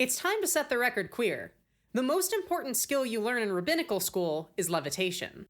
It's time to set the record queer. The most important skill you learn in rabbinical school is levitation.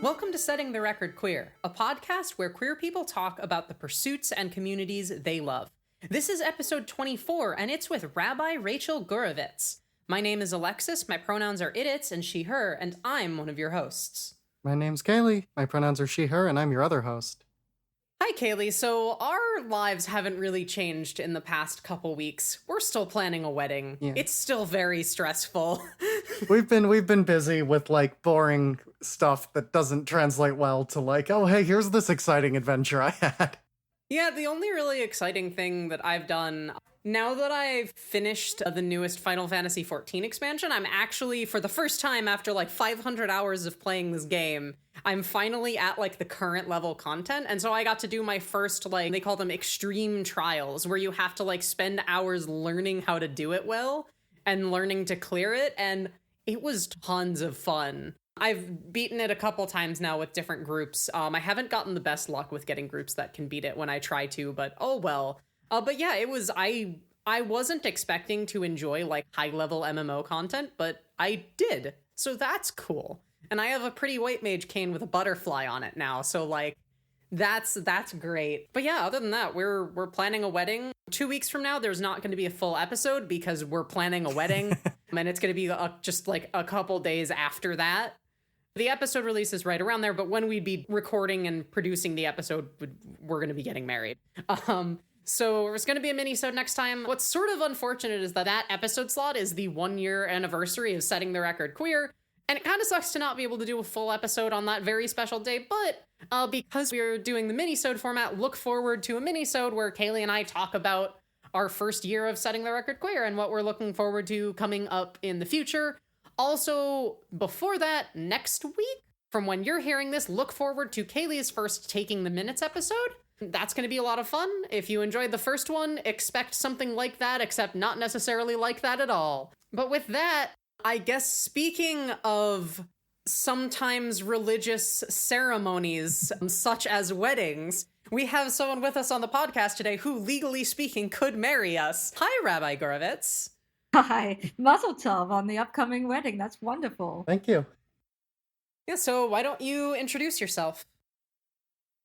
Welcome to Setting the Record Queer, a podcast where queer people talk about the pursuits and communities they love. This is episode 24, and it's with Rabbi Rachel Gurevitz. My name is Alexis, my pronouns are it, and she, her, and I'm one of your hosts. My name's Kaylee, my pronouns are she, her, and I'm your other host. Hi, Kaylee. So our lives haven't really changed in the past couple weeks. We're still planning a wedding. Yeah. It's still very stressful. We've been busy with boring stuff that doesn't translate well to oh, hey, here's this exciting adventure I had. Yeah, the only really exciting thing that I've done, now that I've finished the newest Final Fantasy XIV expansion, I'm actually, for the first time after 500 hours of playing this game, I'm finally at the current level content. And so I got to do my first, they call them extreme trials, where you have to spend hours learning how to do it well and learning to clear it. And it was tons of fun. I've beaten it a couple times now with different groups. I haven't gotten the best luck with getting groups that can beat it when I try to, but oh well. But yeah, it was, I wasn't expecting to enjoy high level MMO content, but I did. So that's cool. And I have a pretty white mage cane with a butterfly on it now. So that's great. But yeah, other than that, we're planning a wedding. 2 weeks from now, there's not going to be a full episode because we're planning a wedding. And it's going to be just a couple days after that. The episode releases right around there, but when we'd be recording and producing the episode, we're going to be getting married. So there's going to be a mini-sode next time. What's sort of unfortunate is that episode slot is the 1-year anniversary of Setting the Record Queer, and it kind of sucks to not be able to do a full episode on that very special day, but because we're doing the mini-sode format, look forward to a mini-sode where Kaylee and I talk about our first year of Setting the Record Queer and what we're looking forward to coming up in the future. Also, before that, next week, from when you're hearing this, look forward to Kaylee's first Taking the Minutes episode. That's going to be a lot of fun. If you enjoyed the first one, expect something like that, except not necessarily like that at all. But with that, I guess speaking of sometimes religious ceremonies, such as weddings, we have someone with us on the podcast today who, legally speaking, could marry us. Hi, Rabbi Gurevitz. Hi, Mazel Tov on the upcoming wedding. That's wonderful. Thank you. Yeah, so why don't you introduce yourself?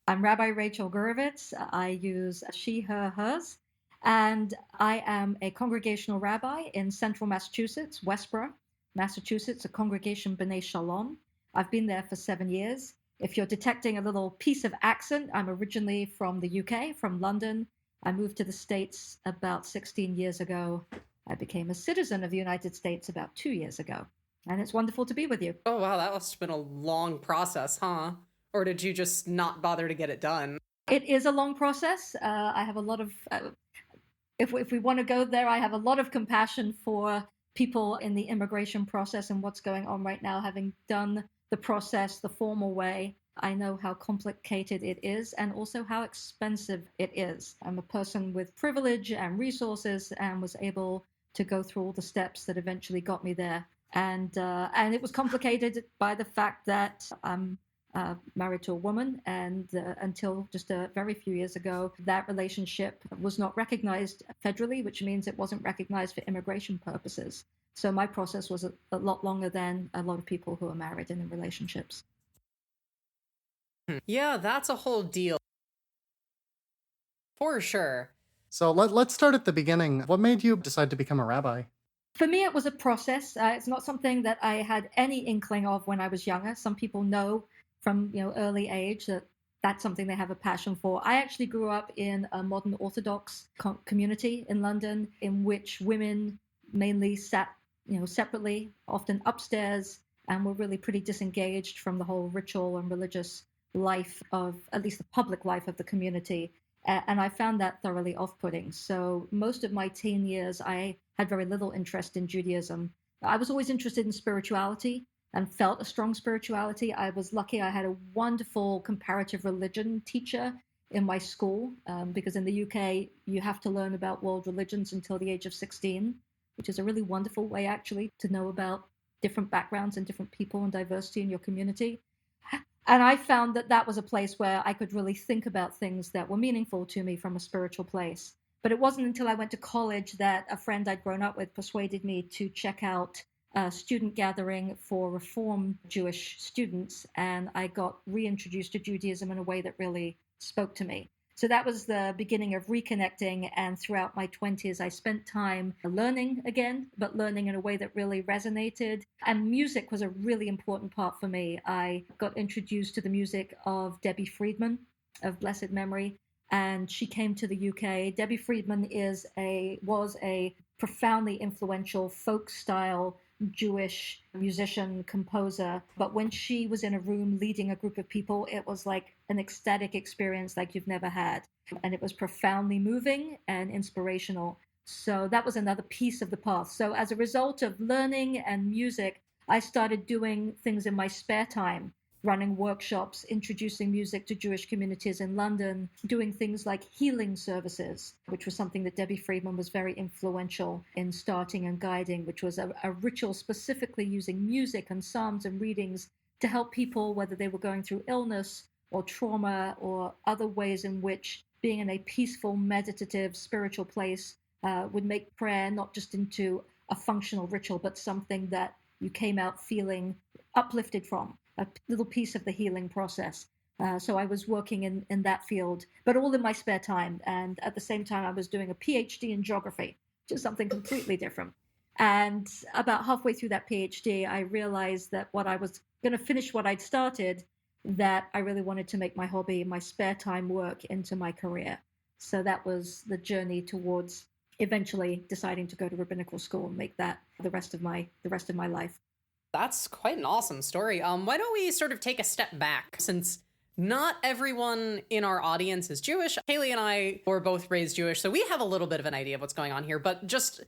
I'm Rabbi Rachel Gurevitz. I use she, her, hers, and I am a congregational rabbi in central Massachusetts, Westboro, Massachusetts, a congregation B'nai Shalom. I've been there for 7 years. If you're detecting a little piece of accent, I'm originally from the UK, from London. I moved to the States about 16 years ago. I became a citizen of the United States about 2 years ago, and it's wonderful to be with you. Oh, wow, that must have been a long process, huh? Or did you just not bother to get it done? It is a long process. I have a lot of, if we want to go there, I have a lot of compassion for people in the immigration process and what's going on right now. Having done the process the formal way, I know how complicated it is and also how expensive it is. I'm a person with privilege and resources and was able to go through all the steps that eventually got me there. And it was complicated by the fact that I'm married to a woman, and until just a very few years ago, that relationship was not recognized federally, which means it wasn't recognized for immigration purposes. So my process was a lot longer than a lot of people who are married in relationships. Yeah, that's a whole deal. For sure. So let's start at the beginning. What made you decide to become a rabbi? For me, it was a process. It's not something that I had any inkling of when I was younger. Some people know from early age that that's something they have a passion for. I actually grew up in a modern Orthodox community in London, in which women mainly sat separately, often upstairs, and were really pretty disengaged from the whole ritual and religious life of, at least the public life of the community. And I found that thoroughly off-putting. So most of my teen years, I had very little interest in Judaism. I was always interested in spirituality and felt a strong spirituality. I was lucky I had a wonderful comparative religion teacher in my school, because in the UK, you have to learn about world religions until the age of 16, which is a really wonderful way, actually, to know about different backgrounds and different people and diversity in your community. And I found that that was a place where I could really think about things that were meaningful to me from a spiritual place. But it wasn't until I went to college that a friend I'd grown up with persuaded me to check out a student gathering for Reform Jewish students. And I got reintroduced to Judaism in a way that really spoke to me. So that was the beginning of reconnecting. And throughout my 20s, I spent time learning again, but learning in a way that really resonated. And music was a really important part for me. I got introduced to the music of Debbie Friedman of blessed memory, and she came to the UK. Debbie Friedman was a profoundly influential folk style Jewish musician, composer. But when she was in a room leading a group of people, it was like an ecstatic experience like you've never had. And it was profoundly moving and inspirational. So that was another piece of the path. So as a result of learning and music, I started doing things in my spare time, running workshops, introducing music to Jewish communities in London, doing things like healing services, which was something that Debbie Friedman was very influential in starting and guiding, which was a ritual specifically using music and psalms and readings to help people, whether they were going through illness or trauma or other ways in which being in a peaceful, meditative, spiritual place would make prayer not just into a functional ritual, but something that you came out feeling uplifted from, a little piece of the healing process. So I was working in that field, but all in my spare time. And at the same time, I was doing a PhD in geography, which is something completely different. And about halfway through that PhD, I realized that what I was going to finish what I'd started, that I really wanted to make my hobby, my spare time work into my career. So that was the journey towards eventually deciding to go to rabbinical school and make that the rest of my life. That's quite an awesome story. Why don't we sort of take a step back, since not everyone in our audience is Jewish. Haley and I were both raised Jewish, so we have a little bit of an idea of what's going on here. But just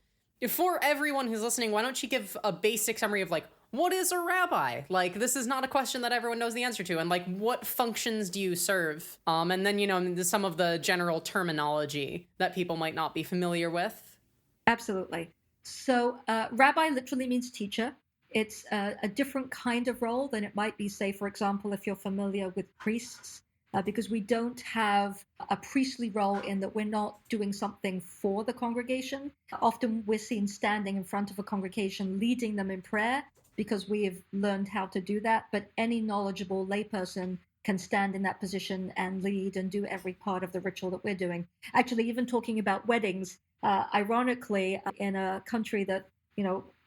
for everyone who's listening, why don't you give a basic summary of like, what is a rabbi? Like, this is not a question that everyone knows the answer to. And like, what functions do you serve? And then, some of the general terminology that people might not be familiar with. Absolutely. So rabbi literally means teacher. It's a different kind of role than it might be, say, for example, if you're familiar with priests, because we don't have a priestly role in that we're not doing something for the congregation. Often we're seen standing in front of a congregation, leading them in prayer, because we have learned how to do that. But any knowledgeable layperson can stand in that position and lead and do every part of the ritual that we're doing. Actually, even talking about weddings, ironically, in a country that,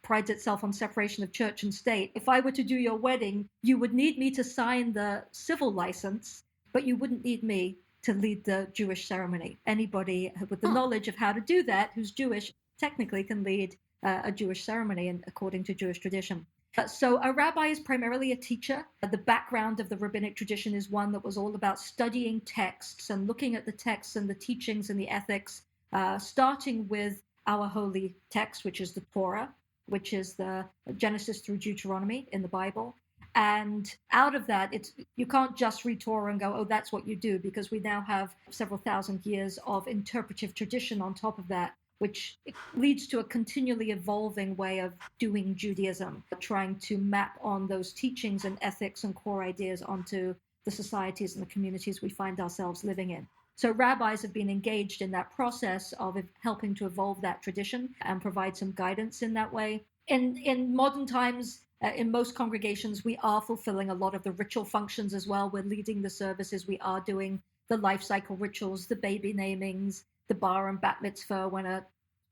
prides itself on separation of church and state, if I were to do your wedding, you would need me to sign the civil license, but you wouldn't need me to lead the Jewish ceremony. Anybody with the knowledge of how to do that, who's Jewish, technically can lead a Jewish ceremony, and according to Jewish tradition. So a rabbi is primarily a teacher. The background of the rabbinic tradition is one that was all about studying texts and looking at the texts and the teachings and the ethics, starting with our holy text, which is the Torah, which is the Genesis through Deuteronomy in the Bible. And out of that, you can't just read Torah and go, oh, that's what you do, because we now have several thousand years of interpretive tradition on top of that, which leads to a continually evolving way of doing Judaism, trying to map on those teachings and ethics and core ideas onto the societies and the communities we find ourselves living in. So rabbis have been engaged in that process of helping to evolve that tradition and provide some guidance in that way. In modern times, in most congregations, we are fulfilling a lot of the ritual functions as well. We're leading the services. We are doing the life cycle rituals, the baby namings, the bar and bat mitzvah when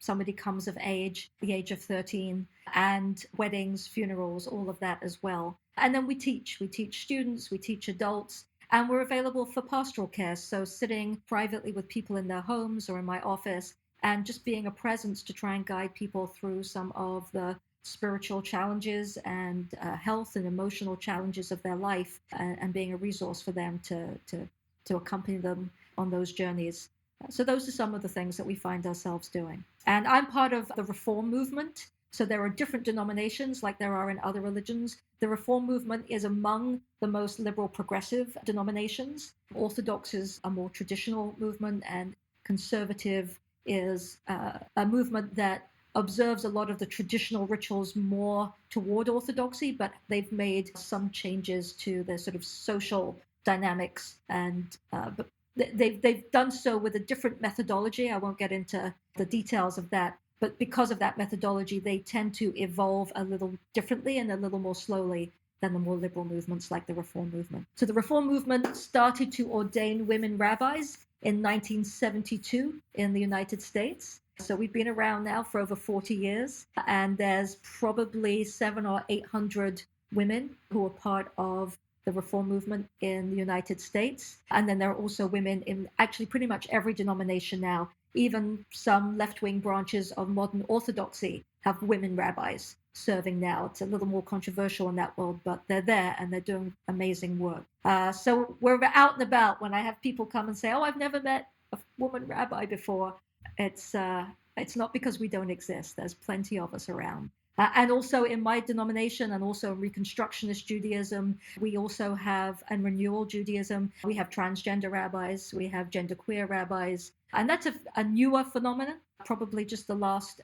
somebody comes of age, the age of 13, and weddings, funerals, all of that as well. And then we teach students, we teach adults, and we're available for pastoral care. So sitting privately with people in their homes or in my office and just being a presence to try and guide people through some of the spiritual challenges and health and emotional challenges of their life, and being a resource for them to accompany them on those journeys. So those are some of the things that we find ourselves doing. And I'm part of the Reform movement. So there are different denominations like there are in other religions. The Reform movement is among the most liberal progressive denominations. Orthodox is a more traditional movement, and conservative is a movement that observes a lot of the traditional rituals more toward orthodoxy, but they've made some changes to their sort of social dynamics, and but they've done so with a different methodology. I won't get into the details of that, but because of that methodology, they tend to evolve a little differently and a little more slowly than the more liberal movements like the Reform movement. So the Reform movement started to ordain women rabbis in 1972 in the United States. So we've been around now for over 40 years, and there's probably 700 or 800 women who are part of the Reform movement in the United States. And then there are also women in actually pretty much every denomination now. Even some left-wing branches of modern Orthodoxy have women rabbis serving now. It's a little more controversial in that world, but they're there and they're doing amazing work. So we're out and about. When I have people come and say, "Oh, I've never met a woman rabbi before," it's not because we don't exist. There's plenty of us around. And also in my denomination, and also in Reconstructionist Judaism, we also have, and Renewal Judaism, we have transgender rabbis, we have genderqueer rabbis. And that's a newer phenomenon, probably just the last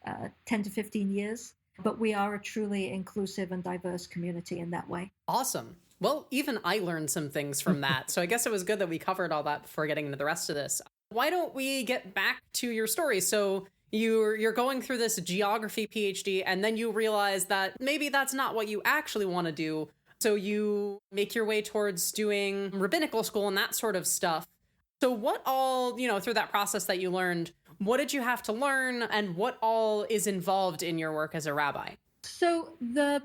10 to 15 years. But we are a truly inclusive and diverse community in that way. Awesome. Well, even I learned some things from that. So I guess it was good that we covered all that before getting into the rest of this. Why don't we get back to your story? So you're going through this geography PhD, and then you realize that maybe that's not what you actually want to do. So you make your way towards doing rabbinical school and that sort of stuff. So what all, through that process that you learned, what did you have to learn, and what all is involved in your work as a rabbi? So the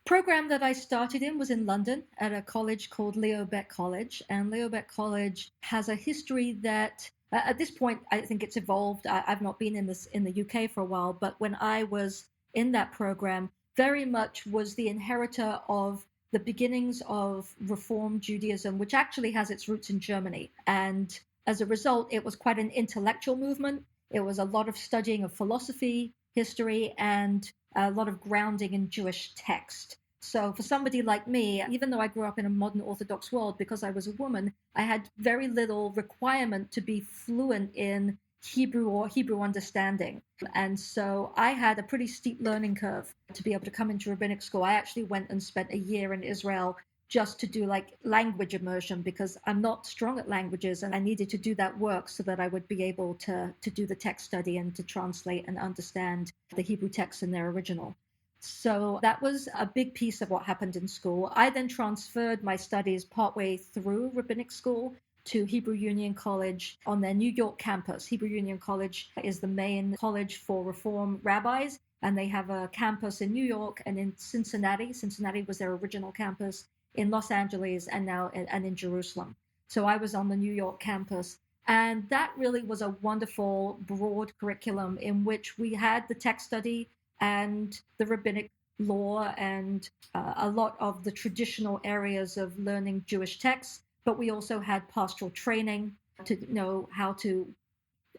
program that I started in was in London at a college called Leo Beck College. And Leo Beck College has a history that at this point, I think it's evolved. I've not been in the UK for a while, but when I was in that program, very much was the inheritor of the beginnings of Reform Judaism, which actually has its roots in Germany. And as a result, it was quite an intellectual movement. It was a lot of studying of philosophy, history, and a lot of grounding in Jewish text. So for somebody like me, even though I grew up in a modern Orthodox world, because I was a woman, I had very little requirement to be fluent in Hebrew or Hebrew understanding. And so I had a pretty steep learning curve to be able to come into rabbinic school. I actually went and spent a year in Israel just to do like language immersion, because I'm not strong at languages, and I needed to do that work so that I would be able to do the text study and to translate and understand the Hebrew texts in their original. So that was a big piece of what happened in school. I then transferred my studies partway through rabbinic school to Hebrew Union College on their New York campus. Hebrew Union College is the main college for Reform rabbis, and they have a campus in New York and in Cincinnati. Cincinnati was their original campus, in Los Angeles, and now in Jerusalem. So I was on the New York campus. And that really was a wonderful, broad curriculum in which we had the text study and the rabbinic law and a lot of the traditional areas of learning Jewish texts. But we also had pastoral training to know how to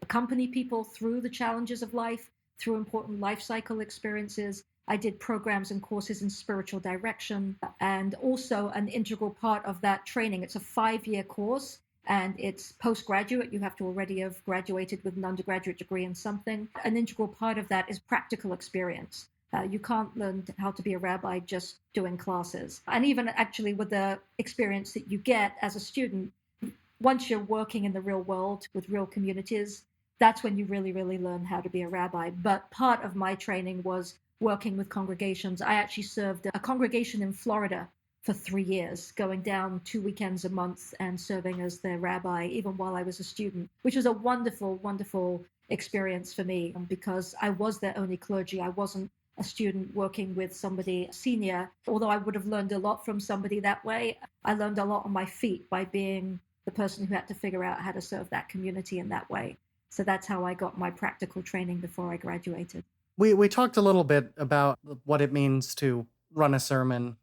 accompany people through the challenges of life, through important life cycle experiences. I did programs and courses in spiritual direction, and also an integral part of that training. It's a 5-year course, and it's postgraduate. You have to already have graduated with an undergraduate degree in something. An integral part of that is practical experience. You can't learn how to be a rabbi just doing classes. And even actually with the experience that you get as a student, once you're working in the real world with real communities, that's when you really, really learn how to be a rabbi. But part of my training was working with congregations. I actually served a congregation in Florida for 3 years, going down 2 weekends a month and serving as their rabbi, even while I was a student, which was a wonderful, wonderful experience for me, because I was their only clergy. I wasn't a student working with somebody senior. Although I would have learned a lot from somebody that way, I learned a lot on my feet by being the person who had to figure out how to serve that community in that way. So that's how I got my practical training before I graduated. We talked a little bit about what it means to run a sermon,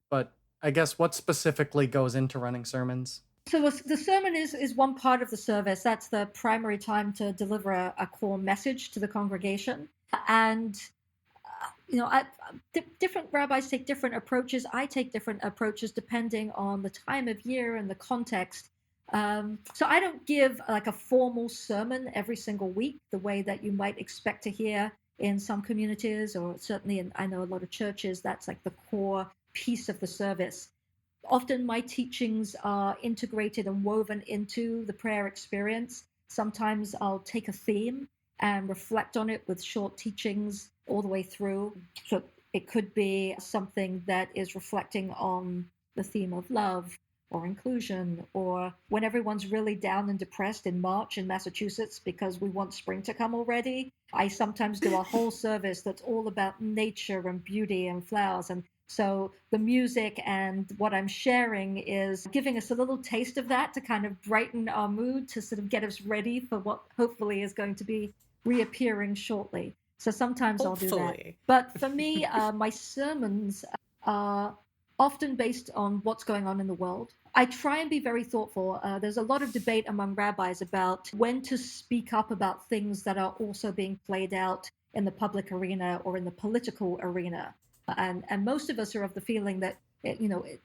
but I guess what specifically goes into running sermons? So the sermon is one part of the service. That's the primary time to deliver a core message to the congregation. And different rabbis take different approaches. I take different approaches depending on the time of year and the context. So I don't give like a formal sermon every single week, the way that you might expect to hear in some communities, or certainly I know a lot of churches, that's like the core piece of the service. Often my teachings are integrated and woven into the prayer experience. Sometimes I'll take a theme and reflect on it with short teachings all the way through. So it could be something that is reflecting on the theme of love or inclusion, or when everyone's really down and depressed in March in Massachusetts because we want spring to come already. I sometimes do a whole service that's all about nature and beauty and flowers. And so the music and what I'm sharing is giving us a little taste of that to kind of brighten our mood, to sort of get us ready for what hopefully is going to be reappearing shortly. So sometimes I'll do that. But for me, my sermons are often based on what's going on in the world. I try and be very thoughtful. There's a lot of debate among rabbis about when to speak up about things that are also being played out in the public arena or in the political arena. And most of us are of the feeling that,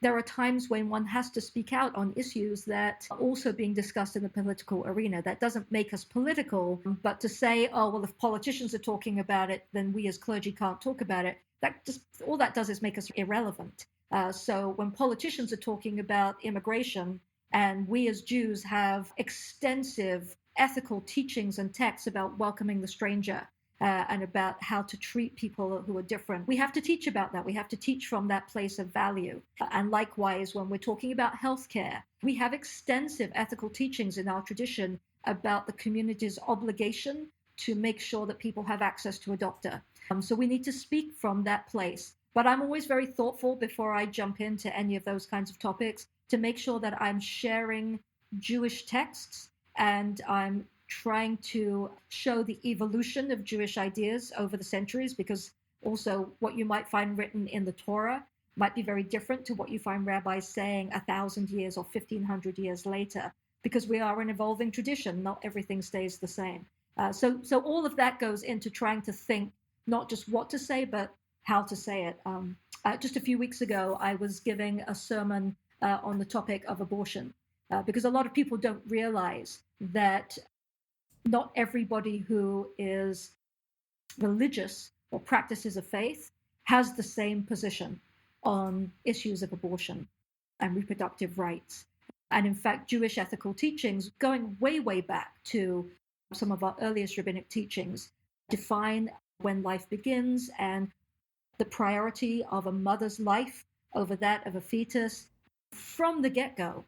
there are times when one has to speak out on issues that are also being discussed in the political arena. That doesn't make us political, but to say, oh, well, if politicians are talking about it, then we as clergy can't talk about it. All that does is make us irrelevant. So when politicians are talking about immigration, and we as Jews have extensive ethical teachings and texts about welcoming the stranger, and about how to treat people who are different, we have to teach about that. We have to teach from that place of value. And likewise, when we're talking about healthcare, we have extensive ethical teachings in our tradition about the community's obligation to make sure that people have access to a doctor. So we need to speak from that place. But I'm always very thoughtful before I jump into any of those kinds of topics to make sure that I'm sharing Jewish texts and I'm trying to show the evolution of Jewish ideas over the centuries, because also what you might find written in the Torah might be very different to what you find rabbis saying 1,000 years or 1,500 years later, because we are an evolving tradition. Not everything stays the same. So all of that goes into trying to think not just what to say, but how to say it. Just a few weeks ago, I was giving a sermon on the topic of abortion, because a lot of people don't realize that not everybody who is religious or practices a faith has the same position on issues of abortion and reproductive rights. And in fact, Jewish ethical teachings, going way, way back to some of our earliest rabbinic teachings, define when life begins and the priority of a mother's life over that of a fetus from the get-go.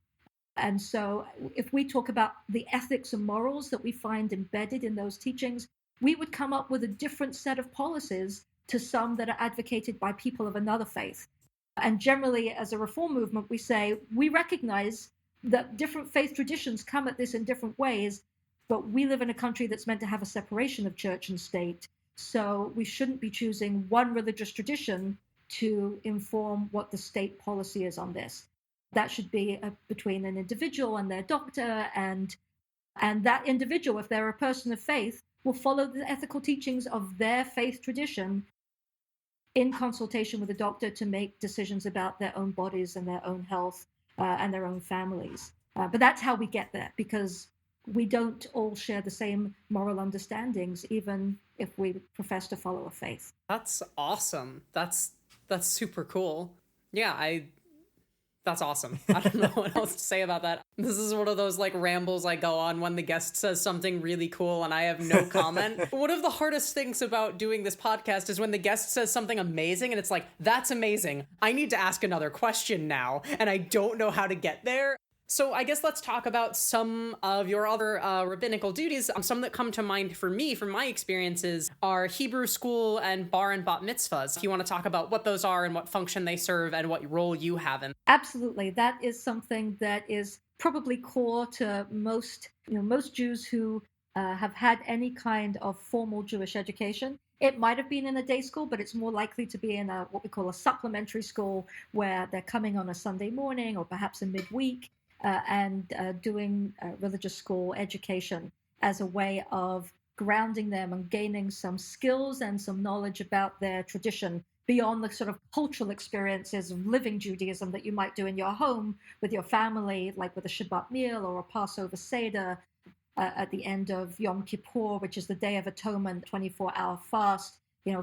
And so if we talk about the ethics and morals that we find embedded in those teachings, we would come up with a different set of policies to some that are advocated by people of another faith. And generally, as a reform movement, we say we recognize that different faith traditions come at this in different ways, but we live in a country that's meant to have a separation of church and state. So we shouldn't be choosing one religious tradition to inform what the state policy is on this. That should be between an individual and their doctor, and that individual, if they're a person of faith, will follow the ethical teachings of their faith tradition in consultation with a doctor to make decisions about their own bodies and their own health and their own families. But that's how we get there, because we don't all share the same moral understandings, even if we profess to follow a faith. That's awesome. That's super cool. Yeah, that's awesome. I don't know what else to say about that. This is one of those like rambles I go on when the guest says something really cool and I have no comment. One of the hardest things about doing this podcast is when the guest says something amazing and it's like, that's amazing. I need to ask another question now, and I don't know how to get there. So I guess let's talk about some of your other rabbinical duties. Some that come to mind for me, from my experiences, are Hebrew school and bar and bat mitzvahs. If you want to talk about what those are and what function they serve and what role you have in. Absolutely. That is something that is probably core to most Jews who have had any kind of formal Jewish education. It might have been in a day school, but it's more likely to be in what we call a supplementary school, where they're coming on a Sunday morning or perhaps a midweek. and doing religious school education as a way of grounding them and gaining some skills and some knowledge about their tradition beyond the sort of cultural experiences of living Judaism that you might do in your home with your family, like with a Shabbat meal or a Passover Seder at the end of Yom Kippur, which is the Day of Atonement, 24-hour fast.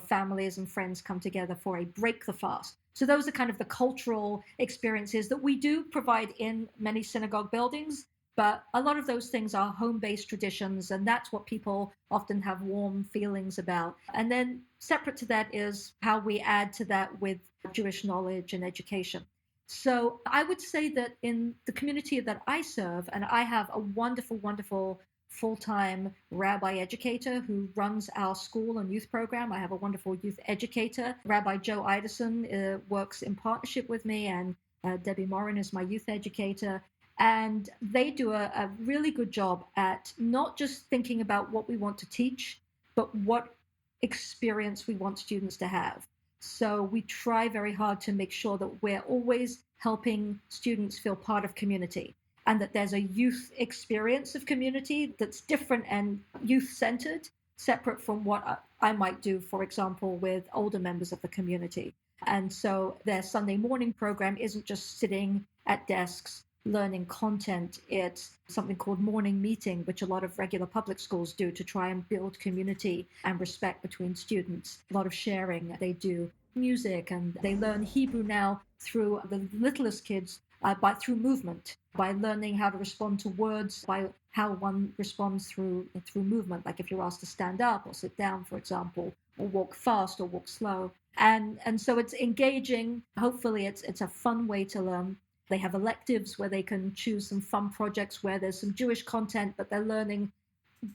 Families and friends come together for a break the fast. So those are kind of the cultural experiences that we do provide in many synagogue buildings. But a lot of those things are home-based traditions, and that's what people often have warm feelings about. And then separate to that is how we add to that with Jewish knowledge and education. So I would say that in the community that I serve, and I have a wonderful, wonderful full-time rabbi educator who runs our school and youth program. I have a wonderful youth educator. Rabbi Joe Iderson works in partnership with me, and Debbie Morin is my youth educator. And they do a really good job at not just thinking about what we want to teach, but what experience we want students to have. So we try very hard to make sure that we're always helping students feel part of community, and that there's a youth experience of community that's different and youth-centered, separate from what I might do, for example, with older members of the community. And so their Sunday morning program isn't just sitting at desks learning content. It's something called morning meeting, which a lot of regular public schools do to try and build community and respect between students. A lot of sharing. They do music, and they learn Hebrew now through the littlest kids through movement, by learning how to respond to words, by how one responds through movement, like if you're asked to stand up or sit down, for example, or walk fast or walk slow. And so it's engaging. Hopefully it's a fun way to learn. They have electives where they can choose some fun projects where there's some Jewish content, but they're learning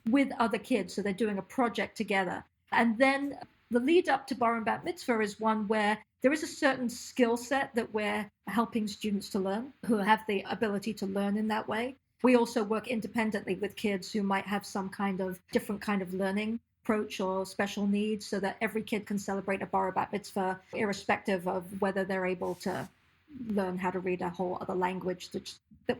with other kids. So they're doing a project together. And then the lead up to Bar and Bat Mitzvah is one where there is a certain skill set that we're helping students to learn, who have the ability to learn in that way. We also work independently with kids who might have some kind of different kind of learning approach or special needs, so that every kid can celebrate a Bar or Bat Mitzvah, irrespective of whether they're able to learn how to read a whole other language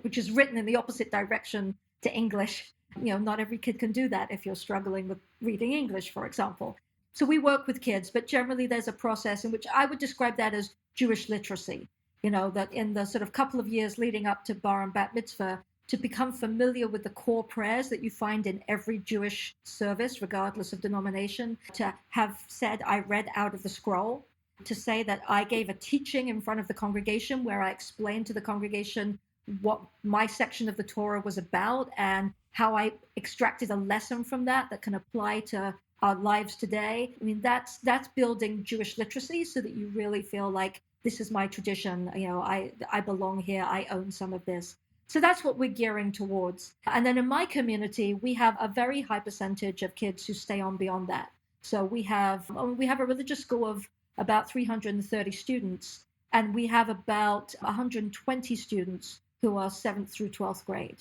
which is written in the opposite direction to English. Not every kid can do that if you're struggling with reading English, for example. So we work with kids, but generally there's a process in which I would describe that as Jewish literacy. That in the sort of couple of years leading up to Bar and Bat Mitzvah, to become familiar with the core prayers that you find in every Jewish service, regardless of denomination, to have said, I read out of the scroll, to say that I gave a teaching in front of the congregation where I explained to the congregation what my section of the Torah was about and how I extracted a lesson from that can apply to our lives today. I mean, that's building Jewish literacy so that you really feel like this is my tradition. I belong here. I own some of this. So that's what we're gearing towards. And then in my community, we have a very high percentage of kids who stay on beyond that. So we have a religious school of about 330 students, and we have about 120 students who are 7th through 12th grade.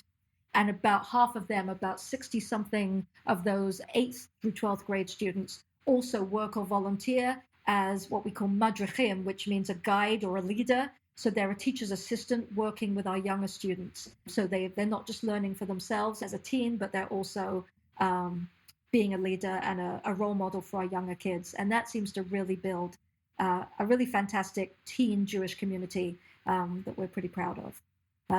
And about half of them, about 60 something of those 8th through 12th grade students, also work or volunteer as what we call madrichim, which means a guide or a leader. So they're a teacher's assistant working with our younger students. So they're not just learning for themselves as a teen, but they're also being a leader and a role model for our younger kids. And that seems to really build a really fantastic teen Jewish community that we're pretty proud of.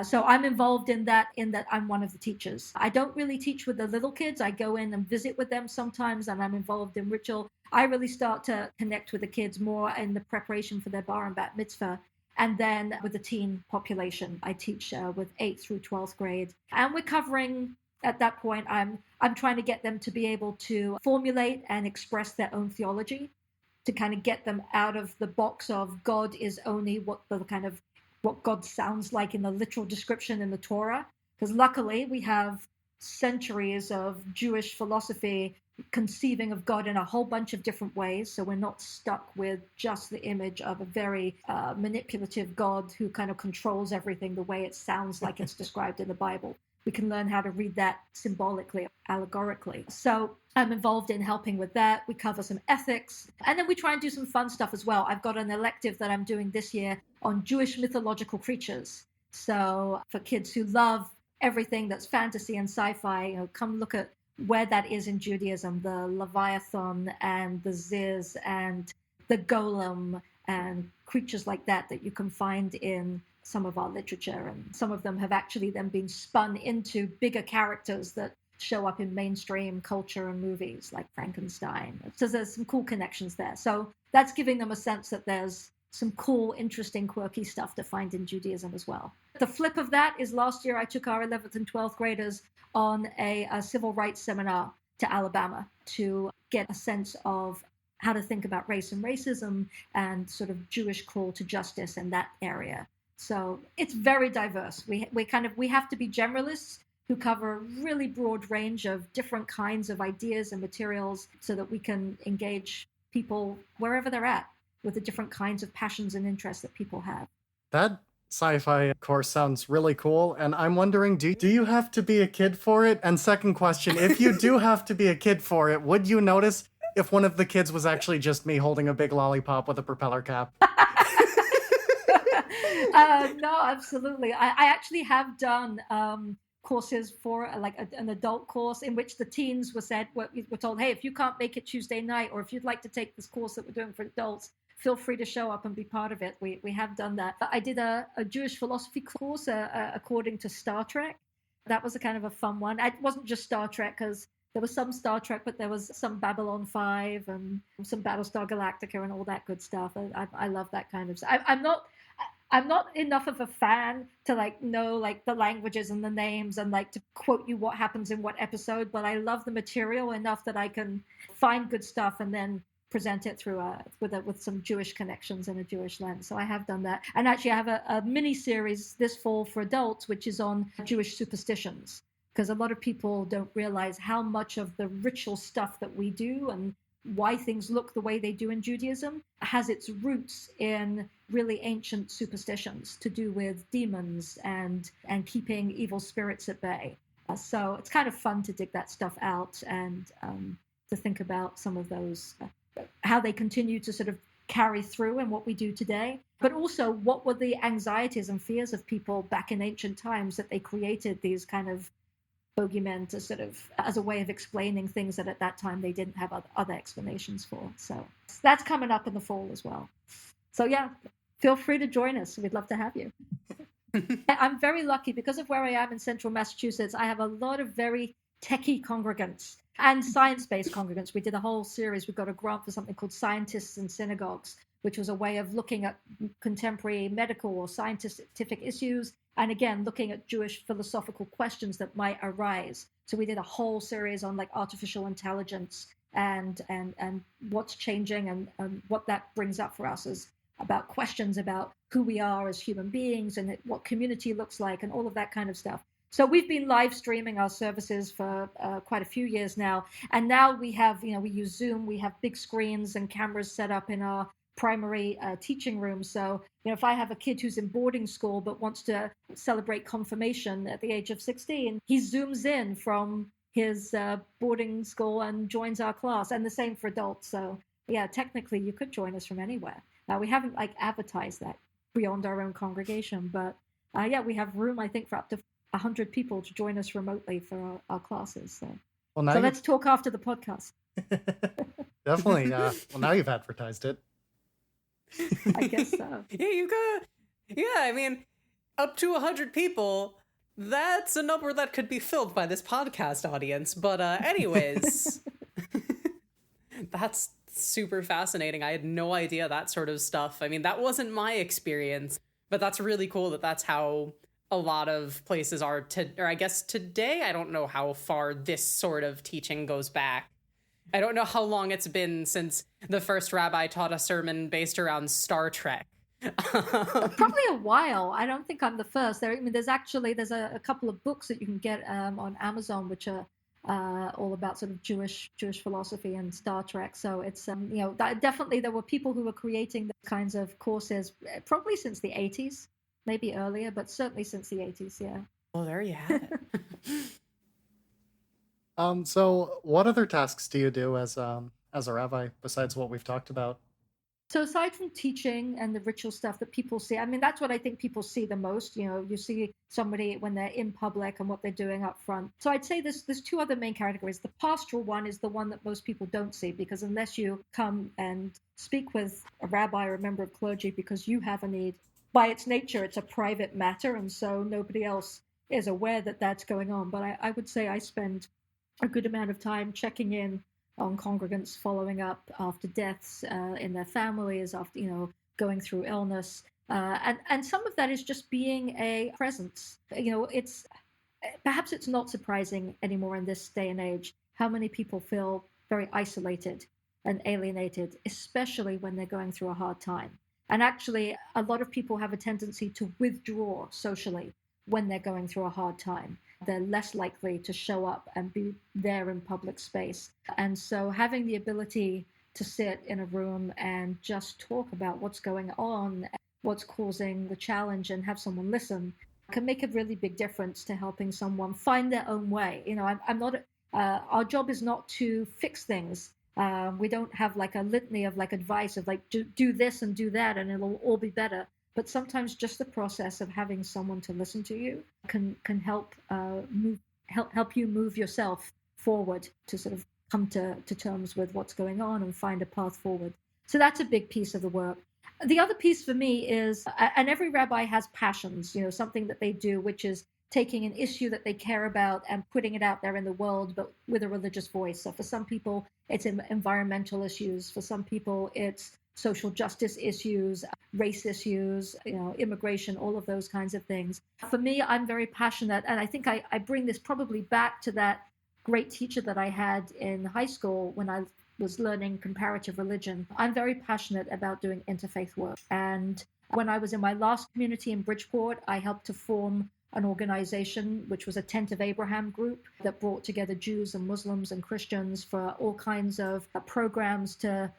So I'm involved in that I'm one of the teachers. I don't really teach with the little kids. I go in and visit with them sometimes, and I'm involved in ritual. I really start to connect with the kids more in the preparation for their Bar and Bat Mitzvah. And then with the teen population, I teach with 8th through 12th grade. And we're covering, at that point, I'm trying to get them to be able to formulate and express their own theology, to kind of get them out of the box of God is only what God sounds like in the literal description in the Torah. Because luckily we have centuries of Jewish philosophy conceiving of God in a whole bunch of different ways. So we're not stuck with just the image of a very manipulative God who kind of controls everything the way it sounds like it's described in the Bible. We can learn how to read that symbolically, allegorically. So I'm involved in helping with that. We cover some ethics. And then we try and do some fun stuff as well. I've got an elective that I'm doing this year on Jewish mythological creatures. So for kids who love everything that's fantasy and sci-fi, come look at where that is in Judaism, the Leviathan and the Ziz and the Golem and creatures like that you can find in some of our literature. And some of them have actually then been spun into bigger characters that show up in mainstream culture and movies like Frankenstein. So there's some cool connections there. So that's giving them a sense that there's some cool, interesting, quirky stuff to find in Judaism as well. The flip of that is last year I took our 11th and 12th graders on a civil rights seminar to Alabama to get a sense of how to think about race and racism and sort of Jewish call to justice in that area. So it's very diverse. We have to be generalists who cover a really broad range of different kinds of ideas and materials so that we can engage people wherever they're at with the different kinds of passions and interests that people have. That sci-fi course sounds really cool, and I'm wondering, do you have to be a kid for it? And second question, if you do have to be a kid for it, would you notice if one of the kids was actually just me holding a big lollipop with a propeller cap? No, absolutely. I actually have done courses for like an adult course in which the teens were told, hey, if you can't make it Tuesday night, or if you'd like to take this course that we're doing for adults, feel free to show up and be part of it. We have done that. I did a Jewish philosophy course according to Star Trek. That was a kind of a fun one. It wasn't just Star Trek, because there was some Star Trek, but there was some Babylon 5 and some Battlestar Galactica and all that good stuff. I love that kind of stuff. I'm not enough of a fan to know the languages and the names and to quote you what happens in what episode, but I love the material enough that I can find good stuff and then present it through with some Jewish connections and a Jewish lens. So I have done that. And actually I have a mini series this fall for adults, which is on Jewish superstitions, because a lot of people don't realize how much of the ritual stuff that we do and why things look the way they do in Judaism has its roots in really ancient superstitions to do with demons and keeping evil spirits at bay. So it's kind of fun to dig that stuff out and to think about some of those, how they continue to sort of carry through in what we do today, but also what were the anxieties and fears of people back in ancient times that they created these kind of bogeymen to sort of as a way of explaining things that at that time they didn't have other explanations for. So that's coming up in the fall as well. So yeah, feel free to join us. We'd love to have you. I'm very lucky because of where I am in central Massachusetts. I have a lot of very techie congregants and science-based congregants. We did a whole series. We got a grant for something called Scientists in Synagogues, which was a way of looking at contemporary medical or scientific issues, and again, looking at Jewish philosophical questions that might arise. So we did a whole series on artificial intelligence and what's changing and what that brings up for us is about questions about who we are as human beings and what community looks like and all of that kind of stuff. So we've been live streaming our services for quite a few years now. And now we have, we use Zoom, we have big screens and cameras set up in our primary teaching room. So, if I have a kid who's in boarding school but wants to celebrate confirmation at the age of 16, he zooms in from his boarding school and joins our class, and the same for adults. So yeah, technically you could join us from anywhere. Now we haven't advertised that beyond our own congregation, but yeah, we have room, I think, for up to 100 people to join us remotely for our classes. So, let's talk after the podcast. Definitely. Well, now you've advertised it. I guess so. Yeah, you got. Yeah, I mean, up to 100 people. That's a number that could be filled by this podcast audience. But anyways, that's super fascinating. I had no idea that sort of stuff. I mean, that wasn't my experience, but that's really cool that that's how a lot of places are or I guess today. I don't know how far this sort of teaching goes back. I don't know how long it's been since the first rabbi taught a sermon based around Star Trek. Probably a while. I don't think I'm the first. There's a couple of books that you can get on Amazon, which are all about sort of Jewish philosophy and Star Trek. So it's definitely there were people who were creating those kinds of courses probably since the 80s, maybe earlier, but certainly since the 80s. Yeah. Well, there you have it. So what other tasks do you do as a rabbi besides what we've talked about? So aside from teaching and the ritual stuff that people see, I mean, that's what I think people see the most. You see somebody when they're in public and what they're doing up front. So I'd say there's two other main categories. The pastoral one is the one that most people don't see, because unless you come and speak with a rabbi or a member of clergy because you have a need, by its nature, it's a private matter. And so nobody else is aware that that's going on. But I would say I spend a good amount of time checking in on congregants, following up after deaths in their families, after going through illness, and some of that is just being a presence. It's perhaps it's not surprising anymore in this day and age how many people feel very isolated and alienated, especially when they're going through a hard time. And actually, a lot of people have a tendency to withdraw socially when they're going through a hard time. They're less likely to show up and be there in public space. And so having the ability to sit in a room and just talk about what's going on, what's causing the challenge, and have someone listen can make a really big difference to helping someone find their own way. I'm not, our job is not to fix things. We don't have like a litany of like advice of like, do this and do that and it'll all be better. But sometimes just the process of having someone to listen to you can help help you move yourself forward to sort of come to terms with what's going on and find a path forward. So that's a big piece of the work. The other piece for me is, and every rabbi has passions, something that they do, which is taking an issue that they care about and putting it out there in the world, but with a religious voice. So for some people, it's environmental issues. For some people, it's social justice issues, race issues, immigration, all of those kinds of things. For me, I'm very passionate, and I think I bring this probably back to that great teacher that I had in high school when I was learning comparative religion. I'm very passionate about doing interfaith work. And when I was in my last community in Bridgeport, I helped to form an organization which was a Tent of Abraham group that brought together Jews and Muslims and Christians for all kinds of programs to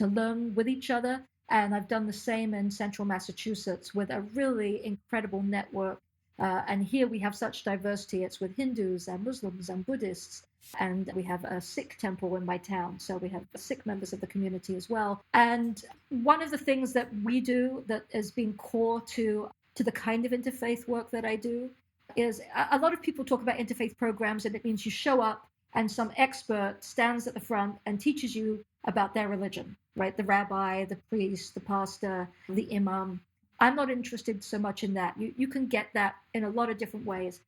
learn with each other. And I've done the same in central Massachusetts with a really incredible network. And here we have such diversity. It's with Hindus and Muslims and Buddhists. And we have a Sikh temple in my town. So we have Sikh members of the community as well. And one of the things that we do that has been core to the kind of interfaith work that I do is a lot of people talk about interfaith programs, and it means you show up and some expert stands at the front and teaches you about their religion, right? The rabbi, the priest, the pastor, the imam. I'm not interested so much in that. You can get that in a lot of different ways.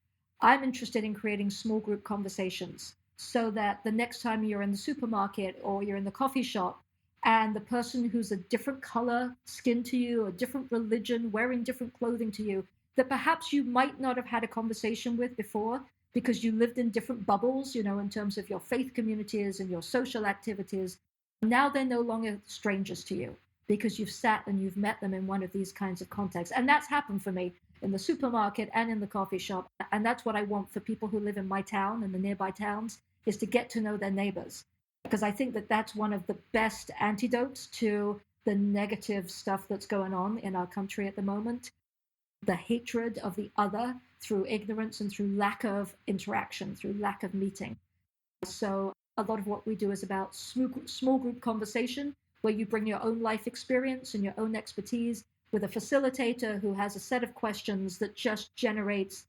I'm interested in creating small group conversations so that the next time you're in the supermarket or you're in the coffee shop, and the person who's a different color skin to you, a different religion, wearing different clothing to you, that perhaps you might not have had a conversation with before because you lived in different bubbles, in terms of your faith communities and your social activities. Now they're no longer strangers to you because you've sat and you've met them in one of these kinds of contexts. And that's happened for me in the supermarket and in the coffee shop. And that's what I want for people who live in my town and the nearby towns, is to get to know their neighbors. Because I think that that's one of the best antidotes to the negative stuff that's going on in our country at the moment. The hatred of the other through ignorance and through lack of interaction, through lack of meeting. So a lot of what we do is about small group conversation, where you bring your own life experience and your own expertise with a facilitator who has a set of questions that just generates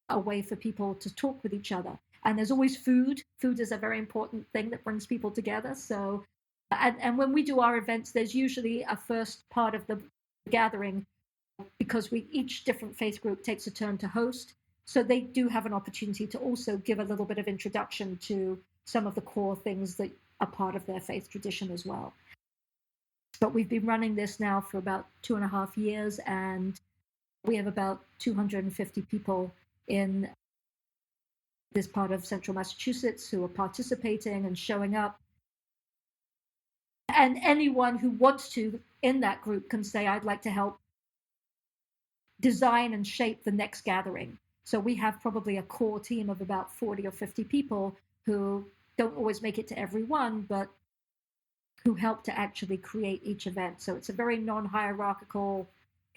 a way for people to talk with each other. And there's always food. Food is a very important thing that brings people together. So, and when we do our events, there's usually a first part of the gathering, because each different faith group takes a turn to host. So they do have an opportunity to also give a little bit of introduction to some of the core things that are part of their faith tradition as well. But we've been running this now for about 2.5 years, and we have about 250 people in this part of central Massachusetts who are participating and showing up. And anyone who wants to in that group can say, I'd like to help design and shape the next gathering. So we have probably a core team of about 40 or 50 people who don't always make it to every one, but who help to actually create each event. So it's a very non-hierarchical,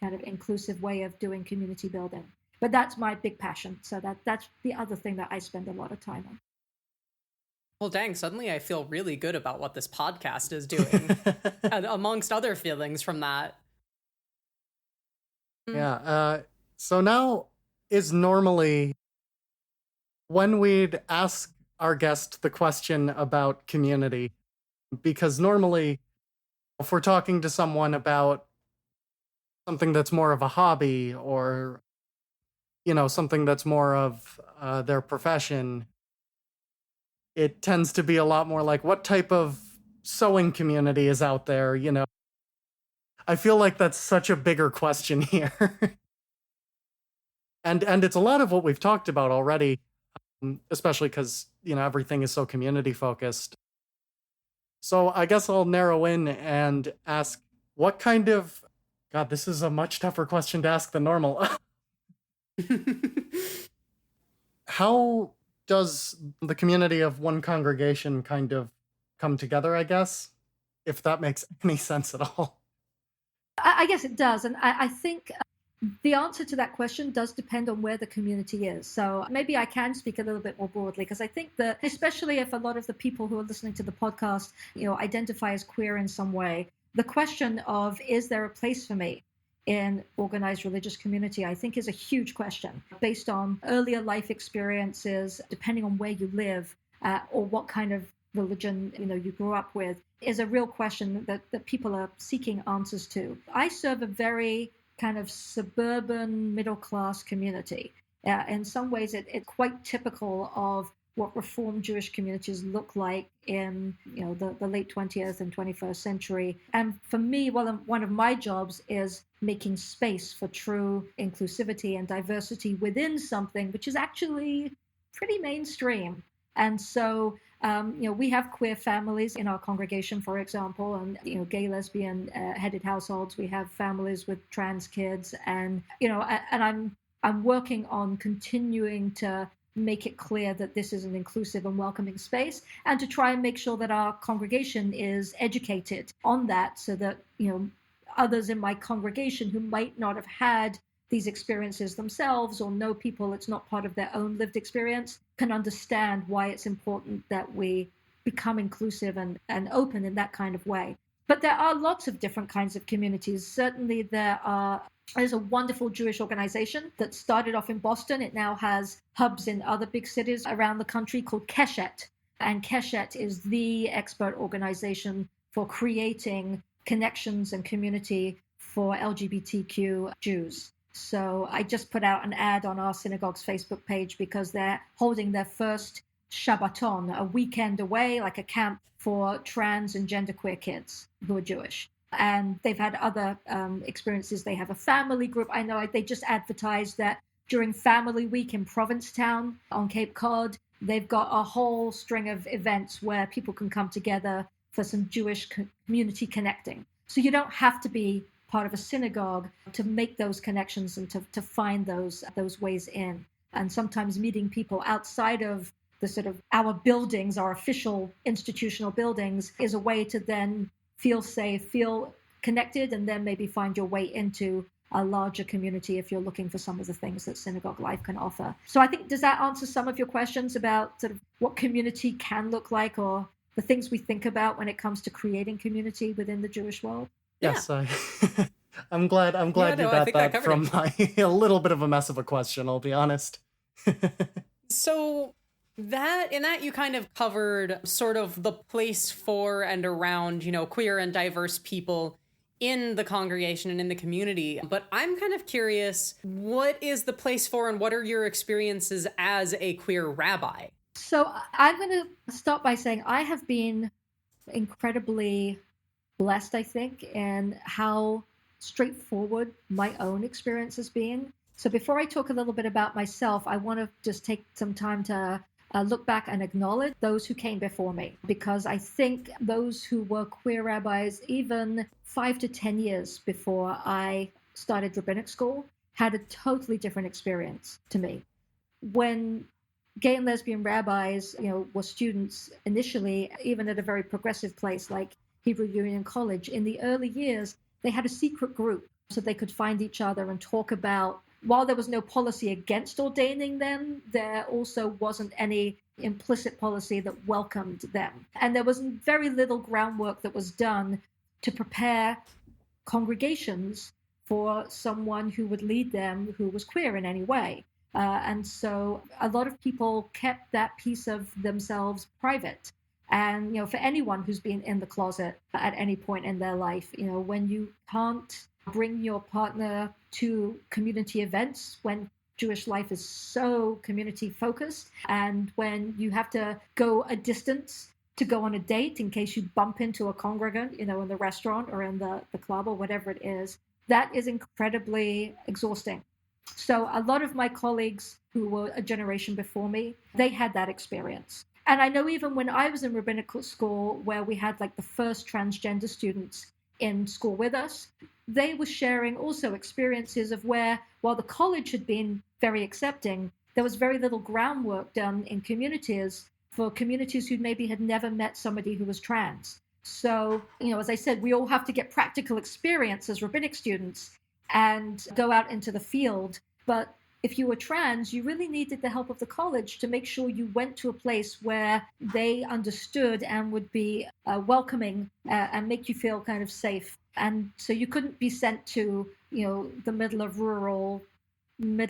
kind of inclusive way of doing community building. But that's my big passion. So that's the other thing that I spend a lot of time on. Well, dang, suddenly I feel really good about what this podcast is doing, and amongst other feelings from that. Yeah. So now is normally when we'd ask our guest the question about community, because normally if we're talking to someone about something that's more of a hobby or, something that's more of their profession, it tends to be a lot more like what type of sewing community is out there, I feel like that's such a bigger question here. And it's a lot of what we've talked about already, especially because, everything is so community focused. So I guess I'll narrow in and ask what kind of, God, this is a much tougher question to ask than normal. How does the community of one congregation kind of come together, I guess, if that makes any sense at all? I guess it does. And I think the answer to that question does depend on where the community is. So maybe I can speak a little bit more broadly, because I think that especially if a lot of the people who are listening to the podcast, identify as queer in some way, the question of, is there a place for me in organized religious community, I think is a huge question based on earlier life experiences, depending on where you live, or what kind of religion you grew up with, is a real question that people are seeking answers to. I serve a very kind of suburban middle class community. In some ways, it's quite typical of what Reformed Jewish communities look like in the late 20th and 21st century. And for me, one of my jobs is making space for true inclusivity and diversity within something which is actually pretty mainstream. And so, we have queer families in our congregation, for example, and, gay, lesbian headed households. We have families with trans kids. And, and I'm working on continuing to make it clear that this is an inclusive and welcoming space, and to try and make sure that our congregation is educated on that, so that, others in my congregation who might not have had these experiences themselves or know people it's not part of their own lived experience can understand why it's important that we become inclusive and open in that kind of way. But there are lots of different kinds of communities. Certainly there's a wonderful Jewish organization that started off in Boston. It now has hubs in other big cities around the country called Keshet. And Keshet is the expert organization for creating connections and community for LGBTQ Jews. So I just put out an ad on our synagogue's Facebook page because they're holding their first Shabbaton, a weekend away, like a camp for trans and genderqueer kids who are Jewish. And they've had other experiences. They have a family group. I know they just advertised that during Family Week in Provincetown on Cape Cod, they've got a whole string of events where people can come together for some Jewish community connecting. So you don't have to be part of a synagogue to make those connections and to find those ways in. And sometimes meeting people outside of the sort of our buildings, our official institutional buildings, is a way to then feel safe, feel connected, and then maybe find your way into a larger community if you're looking for some of the things that synagogue life can offer. So I think, does that answer some of your questions about sort of what community can look like, or the things we think about when it comes to creating community within the Jewish world? Yes, I'm glad you got that from a little bit of a mess of a question, I'll be honest. So in that you kind of covered sort of the place for and around, queer and diverse people in the congregation and in the community. But I'm kind of curious, what is the place for and what are your experiences as a queer rabbi? So I'm going to start by saying I have been incredibly blessed, I think, in how straightforward my own experience has been. So before I talk a little bit about myself, I want to just take some time to look back and acknowledge those who came before me, because I think those who were queer rabbis, even 5 to 10 years before I started rabbinic school, had a totally different experience to me. When gay and lesbian rabbis, were students initially, even at a very progressive place like Hebrew Union College, in the early years, they had a secret group so they could find each other and talk about while there was no policy against ordaining them, there also wasn't any implicit policy that welcomed them. And there was very little groundwork that was done to prepare congregations for someone who would lead them who was queer in any way. And so a lot of people kept that piece of themselves private. And, for anyone who's been in the closet at any point in their life, when you can't bring your partner to community events, when Jewish life is so community focused, and when you have to go a distance to go on a date in case you bump into a congregant, in the restaurant or in the club or whatever it is, that is incredibly exhausting. So a lot of my colleagues who were a generation before me, they had that experience. And I know even when I was in rabbinical school, where we had like the first transgender students in school with us, they were sharing also experiences of where, while the college had been very accepting, there was very little groundwork done in communities for communities who maybe had never met somebody who was trans. So, as I said, we all have to get practical experience as rabbinic students and go out into the field. But if you were trans, you really needed the help of the college to make sure you went to a place where they understood and would be welcoming and make you feel kind of safe. And so you couldn't be sent to, the middle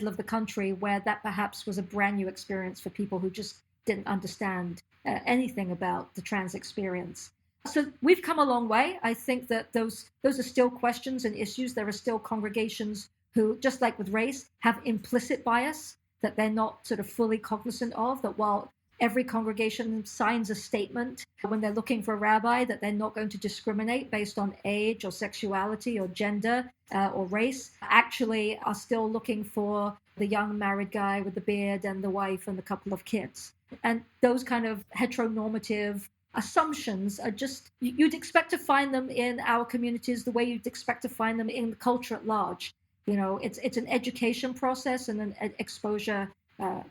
of the country, where that perhaps was a brand new experience for people who just didn't understand anything about the trans experience. So we've come a long way. I think that those are still questions and issues. There are still congregations who, just like with race, have implicit bias that they're not sort of fully cognizant of, that while every congregation signs a statement when they're looking for a rabbi that they're not going to discriminate based on age or sexuality or gender or race, actually are still looking for the young married guy with the beard and the wife and the couple of kids. And those kind of heteronormative assumptions are just, you'd expect to find them in our communities the way you'd expect to find them in the culture at large. It's an education process and an exposure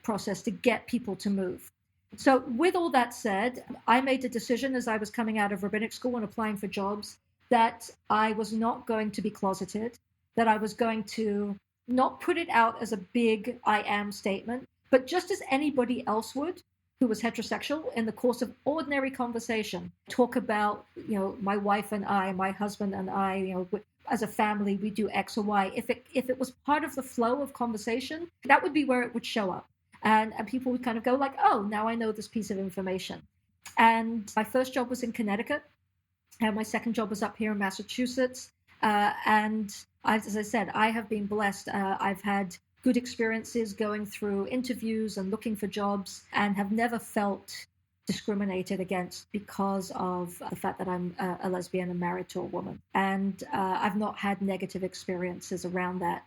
process to get people to move. So with all that said, I made a decision as I was coming out of rabbinic school and applying for jobs that I was not going to be closeted, that I was going to not put it out as a big I am statement, but just as anybody else would who was heterosexual, in the course of ordinary conversation, talk about, my wife and I, my husband and I, as a family, we do X or Y. If it was part of the flow of conversation, that would be where it would show up. And people would kind of go like, oh, now I know this piece of information. And my first job was in Connecticut. And my second job was up here in Massachusetts. And as I said, I have been blessed. I've had good experiences going through interviews and looking for jobs, and have never felt discriminated against because of the fact that I'm a lesbian and married to a woman. And I've not had negative experiences around that.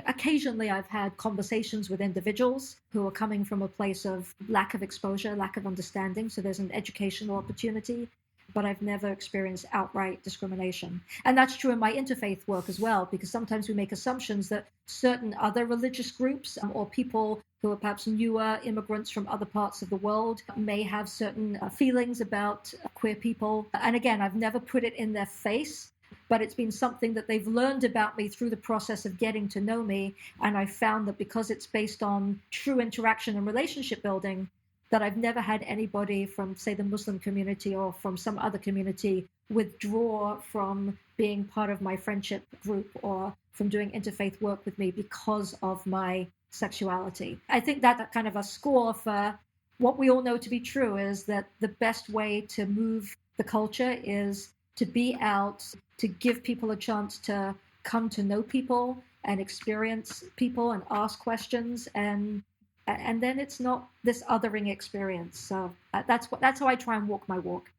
Occasionally, I've had conversations with individuals who are coming from a place of lack of exposure, lack of understanding. So there's an educational opportunity, but I've never experienced outright discrimination. And that's true in my interfaith work as well, because sometimes we make assumptions that certain other religious groups or people who are perhaps newer immigrants from other parts of the world may have certain feelings about queer people. And again, I've never put it in their face, but it's been something that they've learned about me through the process of getting to know me. And I found that because it's based on true interaction and relationship building, that I've never had anybody from, say, the Muslim community or from some other community withdraw from being part of my friendship group or from doing interfaith work with me because of my sexuality. I think that kind of a score for what we all know to be true is that the best way to move the culture is to be out, to give people a chance to come to know people and experience people and ask questions, and then it's not this othering experience. So that's how I try and walk my walk.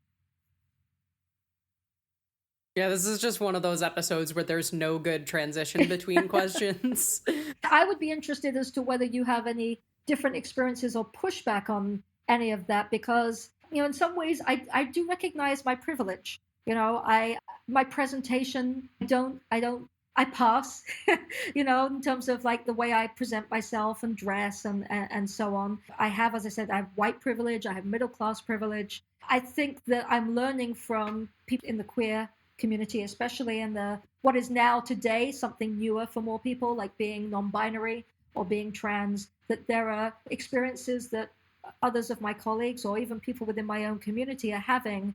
Yeah, this is just one of those episodes where there's no good transition between questions. I would be interested as to whether you have any different experiences or pushback on any of that, because, in some ways I do recognize my privilege. My presentation, I pass, in terms of like the way I present myself and dress and so on. I have, as I said, I have white privilege. I have middle class privilege. I think that I'm learning from people in the queer community, especially in the what is now today something newer for more people, like being non-binary or being trans, that there are experiences that others of my colleagues or even people within my own community are having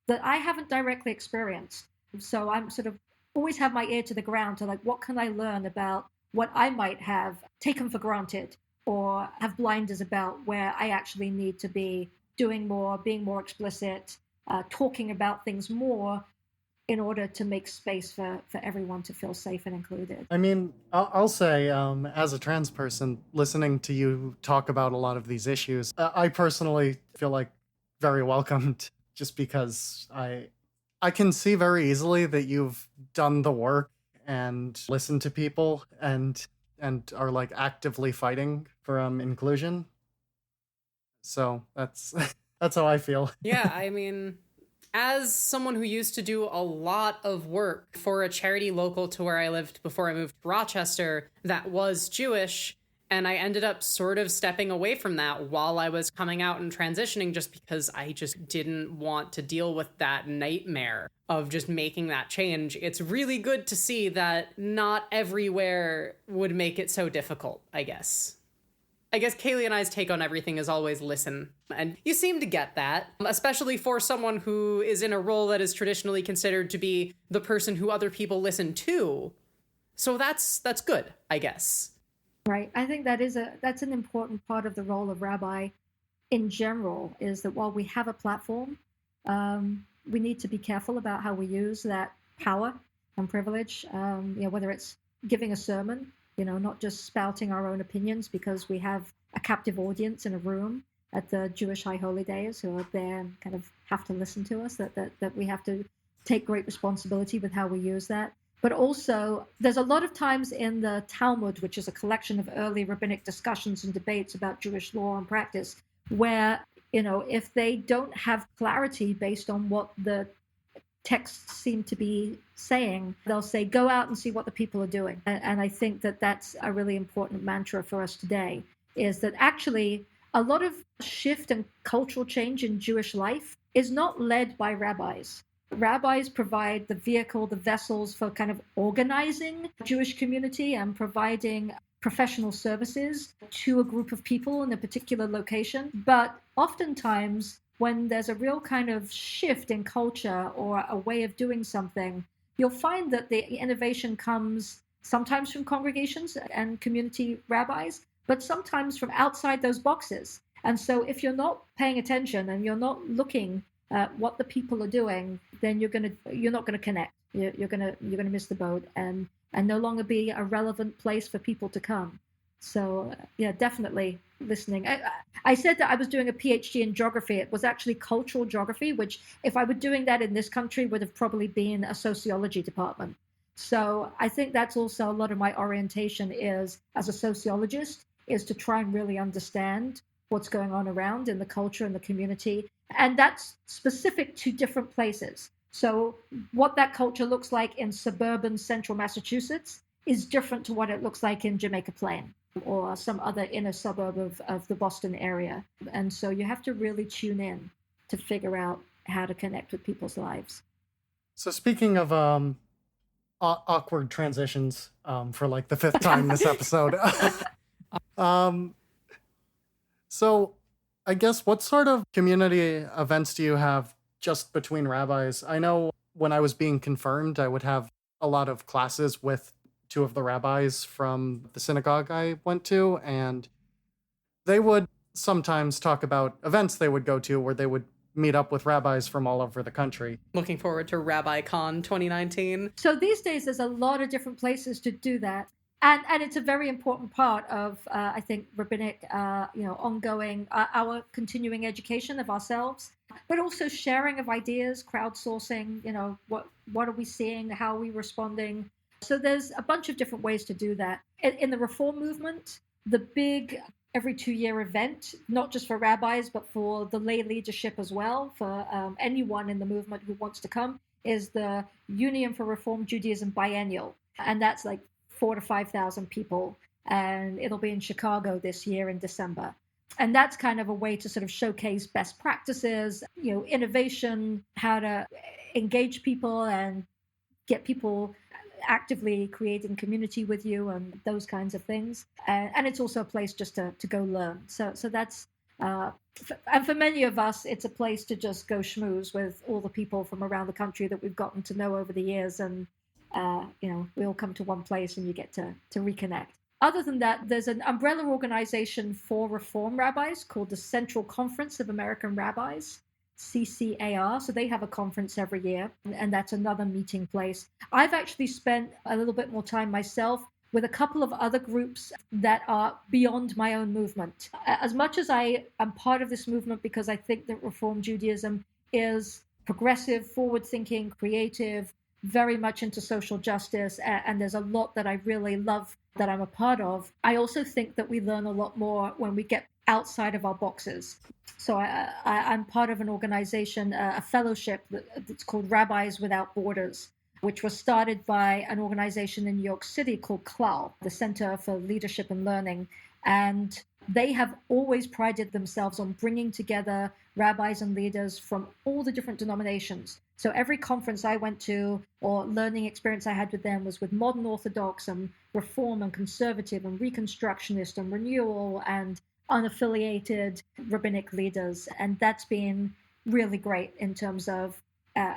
that I haven't directly experienced. So I'm sort of always have my ear to the ground to like, what can I learn about what I might have taken for granted or have blinders about, where I actually need to be doing more, being more explicit, talking about things more in order to make space for everyone to feel safe and included. I mean, I'll say, as a trans person, listening to you talk about a lot of these issues, I personally feel like very welcomed, just because I can see very easily that you've done the work and listened to people and are like actively fighting for inclusion. So that's that's how I feel. Yeah, I mean, as someone who used to do a lot of work for a charity local to where I lived before I moved to Rochester that was Jewish, and I ended up sort of stepping away from that while I was coming out and transitioning, just because I just didn't want to deal with that nightmare of just making that change. It's really good to see that not everywhere would make it so difficult, I guess. I guess Kaylee and I's take on everything is always listen. And you seem to get that, especially for someone who is in a role that is traditionally considered to be the person who other people listen to. So that's good, I guess. Right. I think that's an important part of the role of rabbi in general, is that while we have a platform, we need to be careful about how we use that power and privilege, whether it's giving a sermon, not just spouting our own opinions because we have a captive audience in a room at the Jewish High Holy Days who are there and kind of have to listen to us, that we have to take great responsibility with how we use that. But also, there's a lot of times in the Talmud, which is a collection of early rabbinic discussions and debates about Jewish law and practice, where, if they don't have clarity based on what the texts seem to be saying, they'll say, go out and see what the people are doing. And I think that that's a really important mantra for us today, is that actually a lot of shift and cultural change in Jewish life is not led by rabbis. Rabbis provide the vehicle, the vessels for kind of organizing Jewish community and providing professional services to a group of people in a particular location. But oftentimes, when there's a real kind of shift in culture or a way of doing something, you'll find that the innovation comes sometimes from congregations and community rabbis, but sometimes from outside those boxes. And so if you're not paying attention and you're not looking at what the people are doing, then you're not gonna connect. You're gonna miss the boat and no longer be a relevant place for people to come. So yeah, definitely listening. I said that I was doing a PhD in geography. It was actually cultural geography, which if I were doing that in this country would have probably been a sociology department. So I think that's also a lot of my orientation is, as a sociologist, is to try and really understand what's going on around in the culture and the community. And that's specific to different places. So what that culture looks like in suburban central Massachusetts is different to what it looks like in Jamaica Plain or some other inner suburb of the Boston area. And so you have to really tune in to figure out how to connect with people's lives. So speaking of awkward transitions, for like the fifth time this episode, so I guess what sort of community events do you have just between rabbis? I know when I was being confirmed, I would have a lot of classes with two of the rabbis from the synagogue I went to, and they would sometimes talk about events they would go to where they would meet up with rabbis from all over the country. Looking forward to RabbiCon 2019. So these days, there's a lot of different places to do that. And it's a very important part of, I think, rabbinic, ongoing, our continuing education of ourselves, but also sharing of ideas, crowdsourcing, what are we seeing? How are we responding? So there's a bunch of different ways to do that. In the Reform movement, the big every 2-year event, not just for rabbis, but for the lay leadership as well, for anyone in the movement who wants to come, is the Union for Reform Judaism Biennial. And that's like 4,000 to 5,000 people. And it'll be in Chicago this year in December. And that's kind of a way to sort of showcase best practices, innovation, how to engage people and get people actively creating community with you and those kinds of things. And it's also a place just to go learn. So that's, and for many of us, it's a place to just go schmooze with all the people from around the country that we've gotten to know over the years. And, we all come to one place and you get to reconnect. Other than that, there's an umbrella organization for Reform rabbis called the Central Conference of American Rabbis, CCAR. So they have a conference every year, and that's another meeting place. I've actually spent a little bit more time myself with a couple of other groups that are beyond my own movement. As much as I am part of this movement because I think that Reform Judaism is progressive, forward-thinking, creative, very much into social justice, and there's a lot that I really love that I'm a part of. I also think that we learn a lot more when we get outside of our boxes. So I'm part of an organization, a fellowship that's called Rabbis Without Borders, which was started by an organization in New York City called CLAL, the Center for Leadership and Learning. And they have always prided themselves on bringing together rabbis and leaders from all the different denominations. So every conference I went to or learning experience I had with them was with modern Orthodox and Reform and Conservative and Reconstructionist and Renewal and unaffiliated rabbinic leaders. And that's been really great in terms of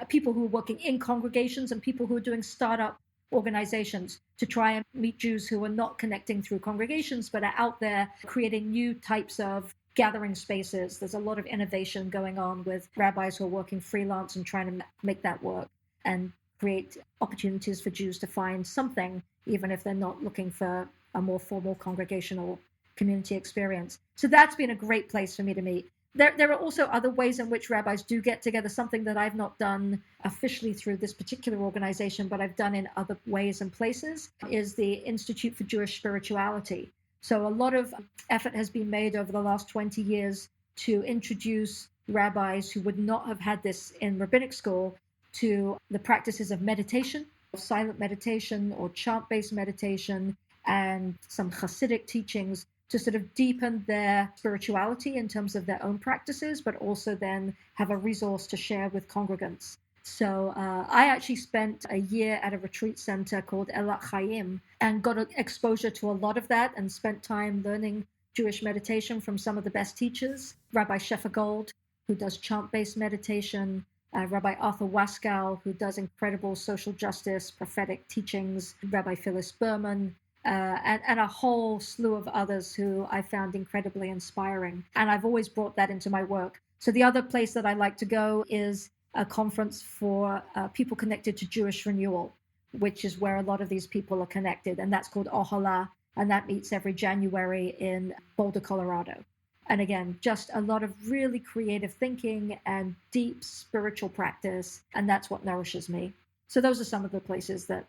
people who are working in congregations and people who are doing startup organizations to try and meet Jews who are not connecting through congregations, but are out there creating new types of gathering spaces. There's a lot of innovation going on with rabbis who are working freelance and trying to make that work and create opportunities for Jews to find something, even if they're not looking for a more formal congregational community experience. So that's been a great place for me to meet. There are also other ways in which rabbis do get together, something that I've not done officially through this particular organization, but I've done in other ways and places, is the Institute for Jewish Spirituality. So a lot of effort has been made over the last 20 years to introduce rabbis who would not have had this in rabbinic school to the practices of meditation, silent meditation or chant-based meditation, and some Hasidic teachings to sort of deepen their spirituality in terms of their own practices, but also then have a resource to share with congregants. So I actually spent a year at a retreat center called Elat Chaim and got exposure to a lot of that and spent time learning Jewish meditation from some of the best teachers. Rabbi Shefa Gold, who does chant-based meditation, Rabbi Arthur Waskow, who does incredible social justice, prophetic teachings, Rabbi Phyllis Berman, and a whole slew of others who I found incredibly inspiring. And I've always brought that into my work. So the other place that I like to go is a conference for people connected to Jewish Renewal, which is where a lot of these people are connected. And that's called Ohala. And that meets every January in Boulder, Colorado. And again, just a lot of really creative thinking and deep spiritual practice. And that's what nourishes me. So those are some of the places that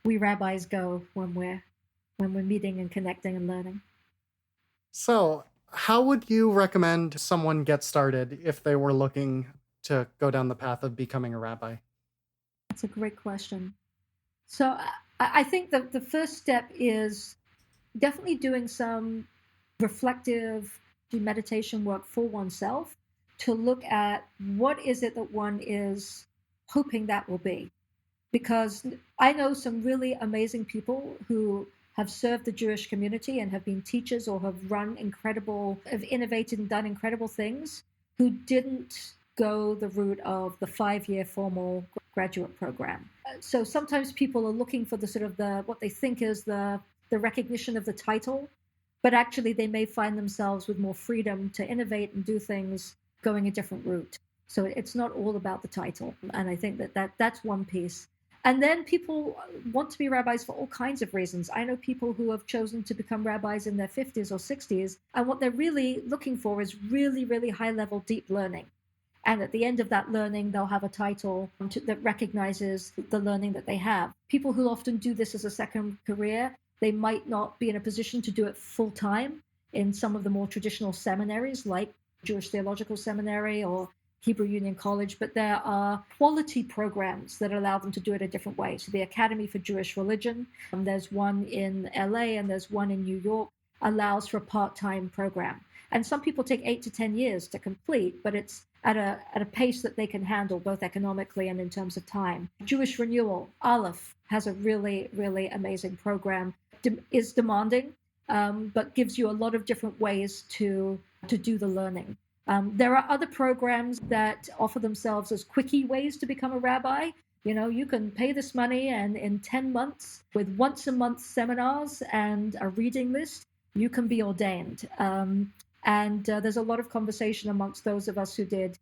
we rabbis go when we're meeting and connecting and learning. So how would you recommend someone get started if they were looking to go down the path of becoming a rabbi? That's a great question. So I think that the first step is definitely doing some reflective meditation work for oneself to look at what is it that one is hoping that will be. Because I know some really amazing people who have served the Jewish community and have been teachers or have have innovated and done incredible things, who didn't go the route of the 5-year formal graduate program. So sometimes people are looking for what they think is the recognition of the title, but actually they may find themselves with more freedom to innovate and do things going a different route. So it's not all about the title. And I think that's one piece. And then people want to be rabbis for all kinds of reasons. I know people who have chosen to become rabbis in their 50s or 60s, and what they're really looking for is really, really high-level, deep learning. And at the end of that learning, they'll have a title that recognizes the learning that they have. People who often do this as a second career, they might not be in a position to do it full-time in some of the more traditional seminaries, like Jewish Theological Seminary or Hebrew Union College, but there are quality programs that allow them to do it a different way. So the Academy for Jewish Religion, there's one in LA and there's one in New York, allows for a part-time program. And some people take 8 to 10 years to complete, but it's at a pace that they can handle, both economically and in terms of time. Jewish Renewal, Aleph, has a really, really amazing program. Is demanding, but gives you a lot of different ways to do the learning. There are other programs that offer themselves as quickie ways to become a rabbi. You know, you can pay this money, and in 10 months, with once a month seminars and a reading list, you can be ordained. And there's a lot of conversation amongst those of us who did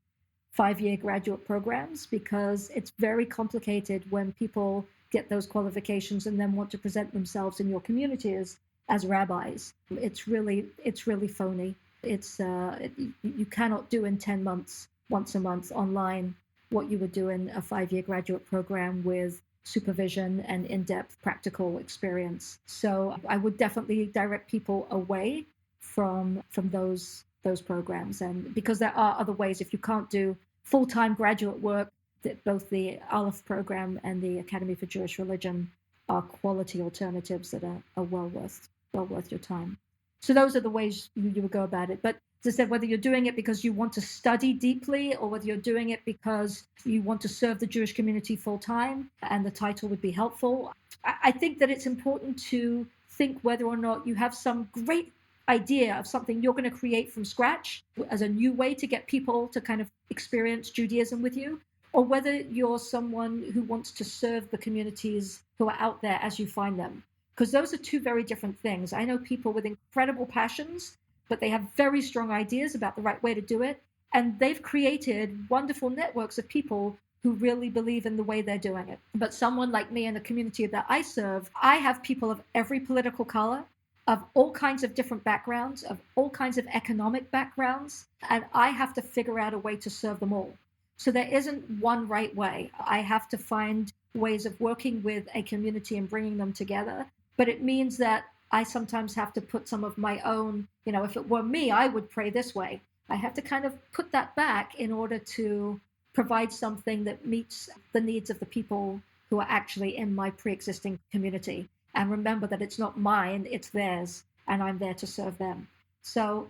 5-year graduate programs, because it's very complicated when people get those qualifications and then want to present themselves in your communities as rabbis. It's really phony. You cannot do in 10 months, once a month online, what you would do in a 5-year graduate program with supervision and in-depth practical experience. So I would definitely direct people away from those programs, and because there are other ways. If you can't do full-time graduate work, that both the Aleph program and the Academy for Jewish Religion are quality alternatives that are well worth your time. So those are the ways you would go about it. But as I said, whether you're doing it because you want to study deeply, or whether you're doing it because you want to serve the Jewish community full time, and the title would be helpful, I think that it's important to think whether or not you have some great idea of something you're going to create from scratch as a new way to get people to kind of experience Judaism with you, or whether you're someone who wants to serve the communities who are out there as you find them. Because those are two very different things. I know people with incredible passions, but they have very strong ideas about the right way to do it. And they've created wonderful networks of people who really believe in the way they're doing it. But someone like me in the community that I serve, I have people of every political color, of all kinds of different backgrounds, of all kinds of economic backgrounds, and I have to figure out a way to serve them all. So there isn't one right way. I have to find ways of working with a community and bringing them together. But it means that I sometimes have to put some of my own, if it were me, I would pray this way. I have to kind of put that back in order to provide something that meets the needs of the people who are actually in my pre-existing community. And remember that it's not mine, it's theirs, and I'm there to serve them. So,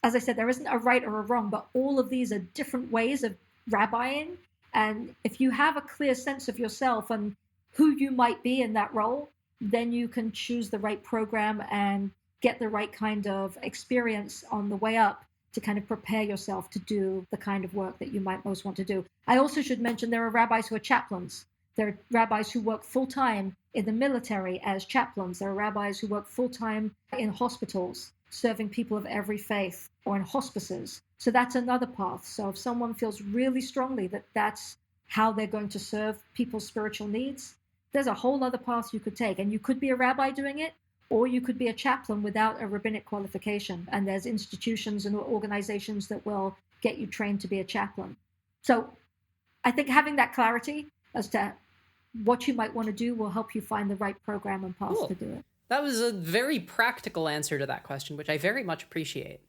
as I said, there isn't a right or a wrong, but all of these are different ways of rabbiing. And if you have a clear sense of yourself and who you might be in that role, then you can choose the right program and get the right kind of experience on the way up to kind of prepare yourself to do the kind of work that you might most want to do. I also should mention there are rabbis who are chaplains. There are rabbis who work full-time in the military as chaplains. There are rabbis who work full-time in hospitals, serving people of every faith, or in hospices. So that's another path. So if someone feels really strongly that that's how they're going to serve people's spiritual needs, there's a whole other path you could take. And you could be a rabbi doing it, or you could be a chaplain without a rabbinic qualification. And there's institutions and organizations that will get you trained to be a chaplain. So I think having that clarity as to what you might want to do will help you find the right program and path to do it. That was a very practical answer to that question, which I very much appreciate.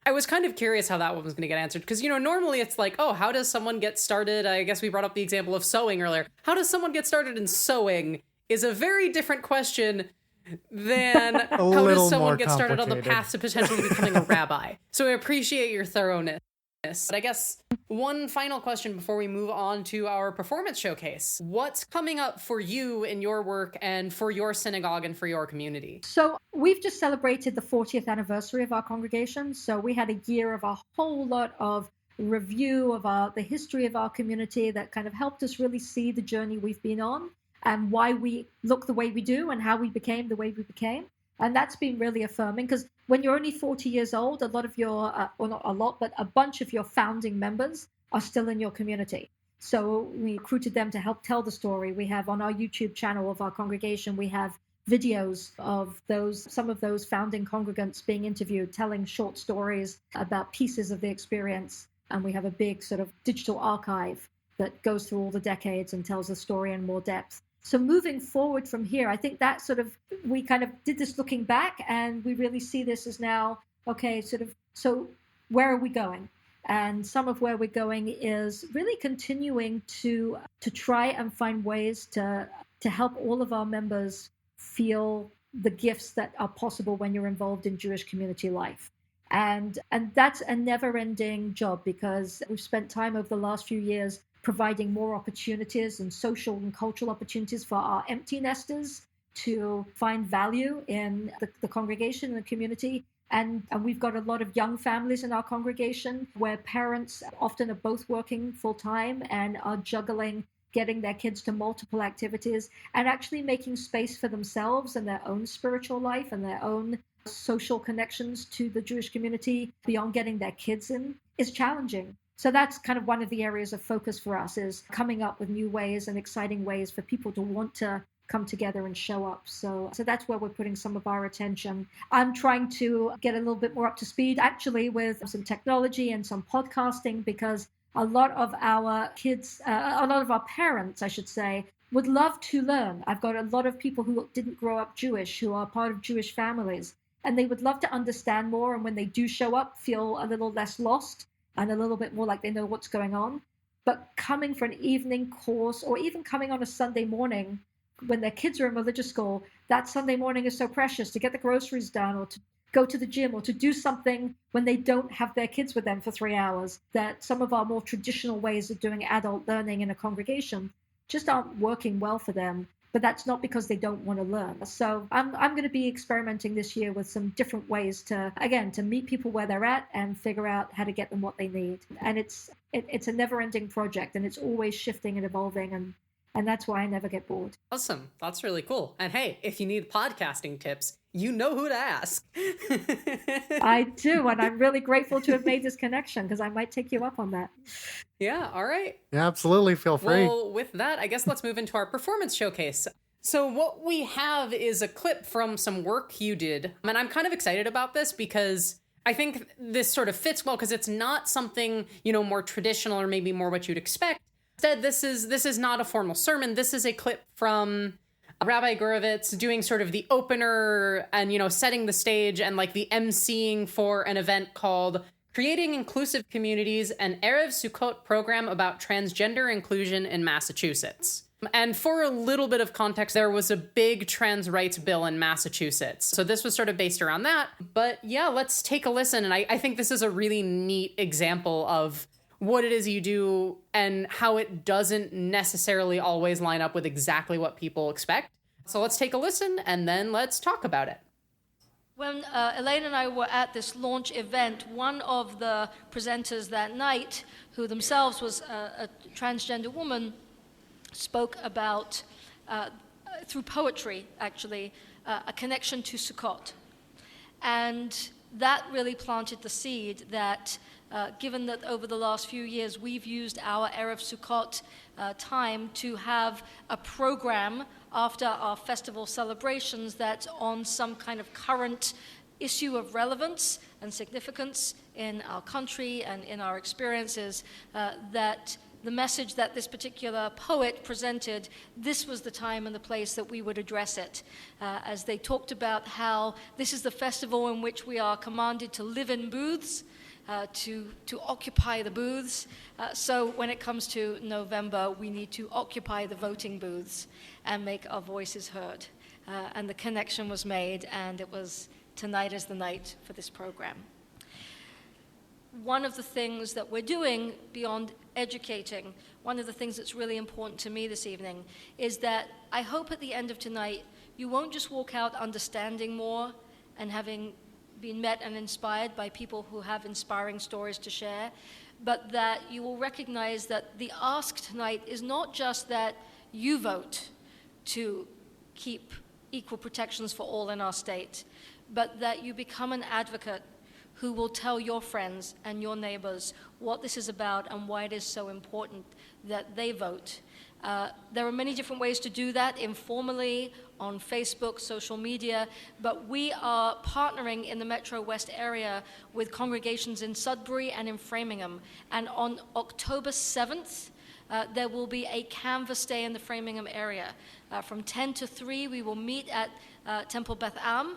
I was kind of curious how that one was going to get answered, because, normally it's like, oh, how does someone get started? I guess we brought up the example of sewing earlier. How does someone get started in sewing is a very different question than how does someone get started on the path to potentially becoming a rabbi. So I appreciate your thoroughness. But I guess one final question before we move on to our performance showcase. What's coming up for you in your work and for your synagogue and for your community? So we've just celebrated the 40th anniversary of our congregation. So we had a year of a whole lot of review of the history of our community that kind of helped us really see the journey we've been on and why we look the way we do and how we became the way we became. And that's been really affirming, because when you're only 40 years old, a lot of your, or not a lot, but a bunch of your founding members are still in your community. So we recruited them to help tell the story. We have on our YouTube channel of our congregation, we have videos of some of those founding congregants being interviewed, telling short stories about pieces of the experience. And we have a big sort of digital archive that goes through all the decades and tells the story in more depth. So moving forward from here, I think that we kind of did this looking back, and we really see this as now, okay, so where are we going? And some of where we're going is really continuing to try and find ways to help all of our members feel the gifts that are possible when you're involved in Jewish community life. And that's a never-ending job, because we've spent time over the last few years providing more opportunities and social and cultural opportunities for our empty nesters to find value in the congregation and the community. And we've got a lot of young families in our congregation where parents often are both working full time and are juggling getting their kids to multiple activities and actually making space for themselves and their own spiritual life and their own social connections to the Jewish community beyond getting their kids in is challenging. So that's kind of one of the areas of focus for us, is coming up with new ways and exciting ways for people to want to come together and show up. So that's where we're putting some of our attention. I'm trying to get a little bit more up to speed, actually, with some technology and some podcasting, because a lot of our kids, a lot of our parents, I should say, would love to learn. I've got a lot of people who didn't grow up Jewish, who are part of Jewish families, and they would love to understand more. And when they do show up, feel a little less lost and a little bit more like they know what's going on. But coming for an evening course, or even coming on a Sunday morning when their kids are in religious school, that Sunday morning is so precious to get the groceries done, or to go to the gym, or to do something when they don't have their kids with them for 3 hours, that some of our more traditional ways of doing adult learning in a congregation just aren't working well for them. But that's not because they don't want to learn. So I'm going to be experimenting this year with some different ways to meet people where they're at and figure out how to get them what they need. And it's a never-ending project, and it's always shifting and evolving, and that's why I never get bored. Awesome. That's really cool. And hey, if you need podcasting tips, you know who to ask. I do. And I'm really grateful to have made this connection, because I might take you up on that. Yeah. All right. Yeah, absolutely. Feel free. Well, with that, I guess let's move into our performance showcase. So what we have is a clip from some work you did. And I'm kind of excited about this because I think this sort of fits well, because it's not something, more traditional or maybe more what you'd expect. Instead, this is not a formal sermon. This is a clip from Rabbi Gurevitz doing sort of the opener and, setting the stage and like the emceeing for an event called Creating Inclusive Communities, an Erev Sukkot program about transgender inclusion in Massachusetts. And for a little bit of context, there was a big trans rights bill in Massachusetts. So this was sort of based around that. But yeah, let's take a listen. And I think this is a really neat example of what it is you do and how it doesn't necessarily always line up with exactly what people expect. So let's take a listen and then let's talk about it. When Elaine and I were at this launch event, one of the presenters that night, who themselves was a transgender woman, spoke about, through poetry actually, a connection to Sukkot. And that really planted the seed that given that over the last few years we've used our Erev Sukkot time to have a program after our festival celebrations that's on some kind of current issue of relevance and significance in our country and in our experiences, that the message that this particular poet presented, this was the time and the place that we would address it. As they talked about how this is the festival in which we are commanded to live in booths, to occupy the booths. So when it comes to November, we need to occupy the voting booths and make our voices heard. And the connection was made, and it was tonight is the night for this program. One of the things that we're doing beyond educating, one of the things that's really important to me this evening is that I hope at the end of tonight, you won't just walk out understanding more and having been met and inspired by people who have inspiring stories to share, but that you will recognize that the ask tonight is not just that you vote to keep equal protections for all in our state, but that you become an advocate who will tell your friends and your neighbors what this is about and why it is so important that they vote. There are many different ways to do that, informally, on Facebook, social media, but we are partnering in the Metro West area with congregations in Sudbury and in Framingham. And on October 7th, there will be a Canvas Day in the Framingham area. From 10 to 3, we will meet at Temple Beth Am,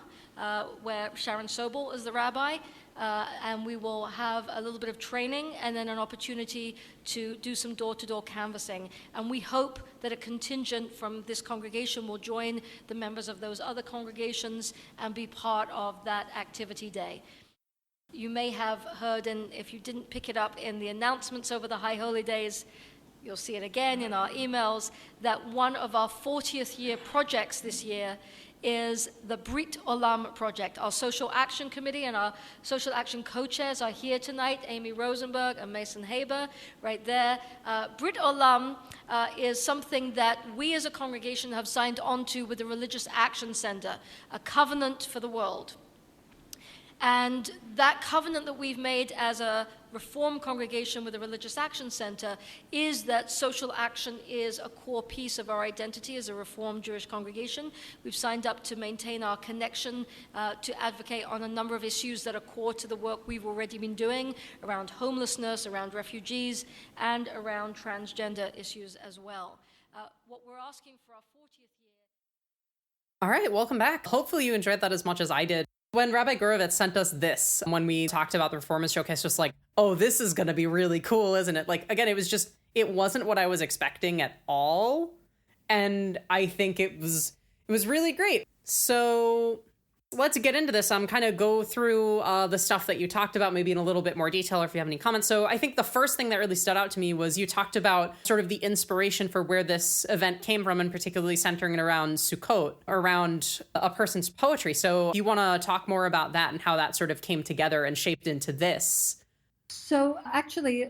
where Sharon Sobel is the rabbi, and we will have a little bit of training and then an opportunity to do some door-to-door canvassing. And we hope that a contingent from this congregation will join the members of those other congregations and be part of that activity day. You may have heard, and if you didn't pick it up in the announcements over the High Holy Days, you'll see it again in our emails, that one of our 40th year projects this year is the Brit Olam project. Our Social Action Committee and our Social Action co-chairs are here tonight, Amy Rosenberg and Mason Haber, right there. Brit Olam is something that we as a congregation have signed on to with the Religious Action Center, a covenant for the world. And that covenant that we've made as a Reform congregation with the Religious Action Center is that social action is a core piece of our identity as a Reformed Jewish congregation. We've signed up to maintain our connection to advocate on a number of issues that are core to the work we've already been doing around homelessness, around refugees, and around transgender issues as well. What we're asking for our 40th year... All right, welcome back. Hopefully you enjoyed that as much as I did. When Rabbi Gurevitz sent us this, when we talked about the Reformist Showcase, just like, oh, this is going to be really cool, isn't it? Like, again, it wasn't what I was expecting at all. And I think it was really great. So let's get into this. Kind of go through the stuff that you talked about, maybe in a little bit more detail, or if you have any comments. So I think the first thing that really stood out to me was you talked about sort of the inspiration for where this event came from, and particularly centering it around Sukkot, around a person's poetry. So do you want to talk more about that and how that sort of came together and shaped into this? So actually,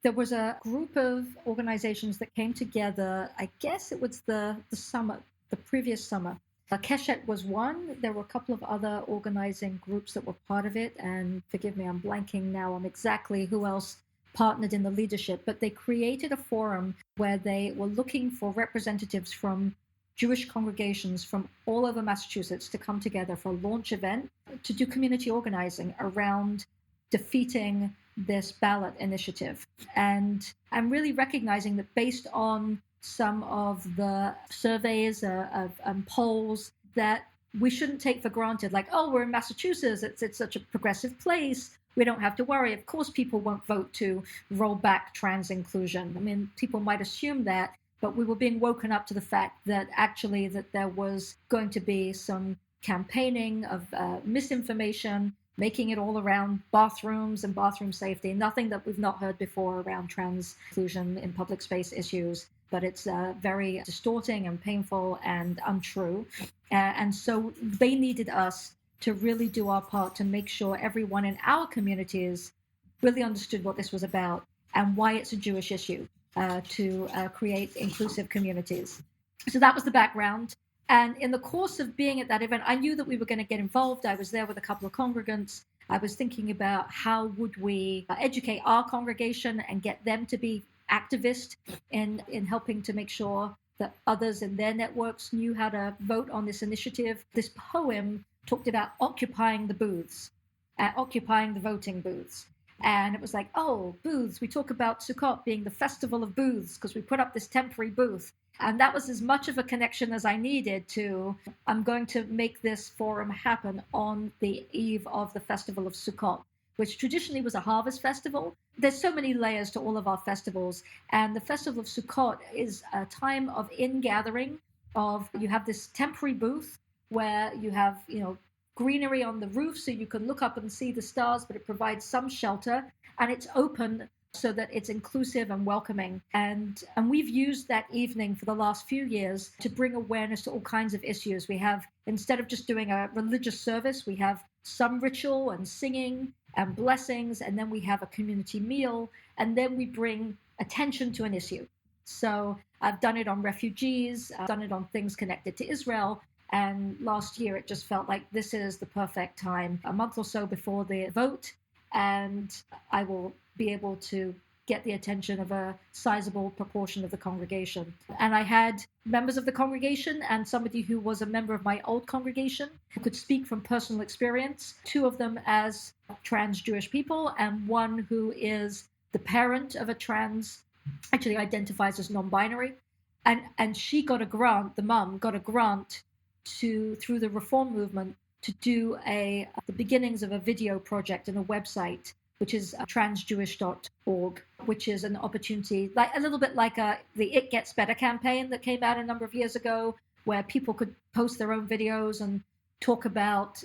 there was a group of organizations that came together. I guess it was the summer, the previous summer. Keshet was one. There were a couple of other organizing groups that were part of it. And forgive me, I'm blanking now on exactly who else partnered in the leadership. But they created a forum where they were looking for representatives from Jewish congregations from all over Massachusetts to come together for a launch event to do community organizing around defeating this ballot initiative. And I'm really recognizing that based on some of the surveys of polls that we shouldn't take for granted, like, oh, we're in Massachusetts, it's such a progressive place, we don't have to worry. Of course, people won't vote to roll back trans inclusion. I mean, people might assume that, but we were being woken up to the fact that actually that there was going to be some campaigning of misinformation, making it all around bathrooms and bathroom safety, nothing that we've not heard before around trans inclusion in public space issues. But it's very distorting and painful and untrue. And so they needed us to really do our part to make sure everyone in our communities really understood what this was about and why it's a Jewish issue to create inclusive communities. So that was the background. And in the course of being at that event, I knew that we were going to get involved. I was there with a couple of congregants. I was thinking about how would we educate our congregation and get them to be activist in helping to make sure that others in their networks knew how to vote on this initiative. This poem talked about occupying the booths, occupying the voting booths. And it was like, oh, booths. We talk about Sukkot being the festival of booths because we put up this temporary booth. And that was as much of a connection as I needed to, I'm going to make this forum happen on the eve of the festival of Sukkot, which traditionally was a harvest festival. There's so many layers to all of our festivals. And the Festival of Sukkot is a time of ingathering of, you have this temporary booth where you have, greenery on the roof so you can look up and see the stars, but it provides some shelter and it's open so that it's inclusive and welcoming. And we've used that evening for the last few years to bring awareness to all kinds of issues. We have, instead of just doing a religious service, we have some ritual and singing and blessings, and then we have a community meal, and then we bring attention to an issue. So I've done it on refugees, I've done it on things connected to Israel, and last year it just felt like this is the perfect time, a month or so before the vote, and I will be able to get the attention of a sizable proportion of the congregation. And I had members of the congregation and somebody who was a member of my old congregation who could speak from personal experience, two of them as trans Jewish people, and one who is the parent of a trans, actually identifies as non-binary. And she got a grant, the mum got a grant through the Reform movement to do the beginnings of a video project and a website, which is transjewish.org, which is an opportunity, like a little bit like the It Gets Better campaign that came out a number of years ago, where people could post their own videos and talk about,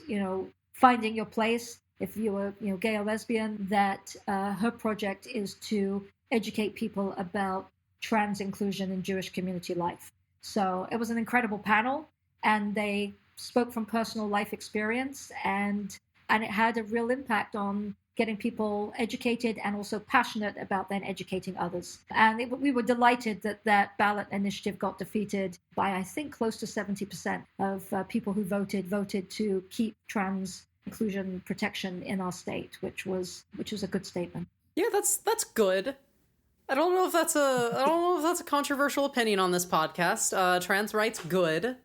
finding your place. if you were, gay or lesbian, that her project is to educate people about trans inclusion in Jewish community life. So it was an incredible panel, and they spoke from personal life experience, and it had a real impact on getting people educated and also passionate about then educating others. And we were delighted that that ballot initiative got defeated by, I think, close to 70% of people who voted to keep trans inclusion protection in our state, which was a good statement. Yeah, that's good. I don't know if that's a controversial opinion on this podcast. Trans rights, good.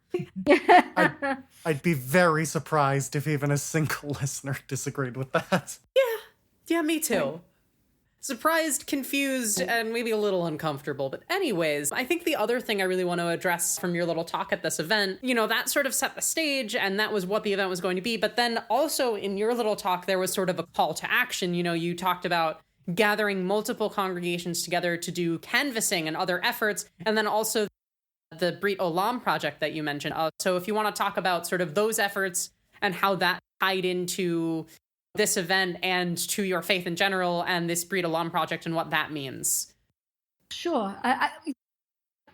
I'd be very surprised if even a single listener disagreed with that. Yeah, me too. Surprised, confused, and maybe a little uncomfortable. But anyways, I think the other thing I really want to address from your little talk at this event, that sort of set the stage, and that was what the event was going to be. But then also in your little talk, there was sort of a call to action. You talked about gathering multiple congregations together to do canvassing and other efforts, and then also the Brit Olam project that you mentioned. So if you want to talk about sort of those efforts and how that tied into this event and to your faith in general and this Brit Olam project and what that means. Sure.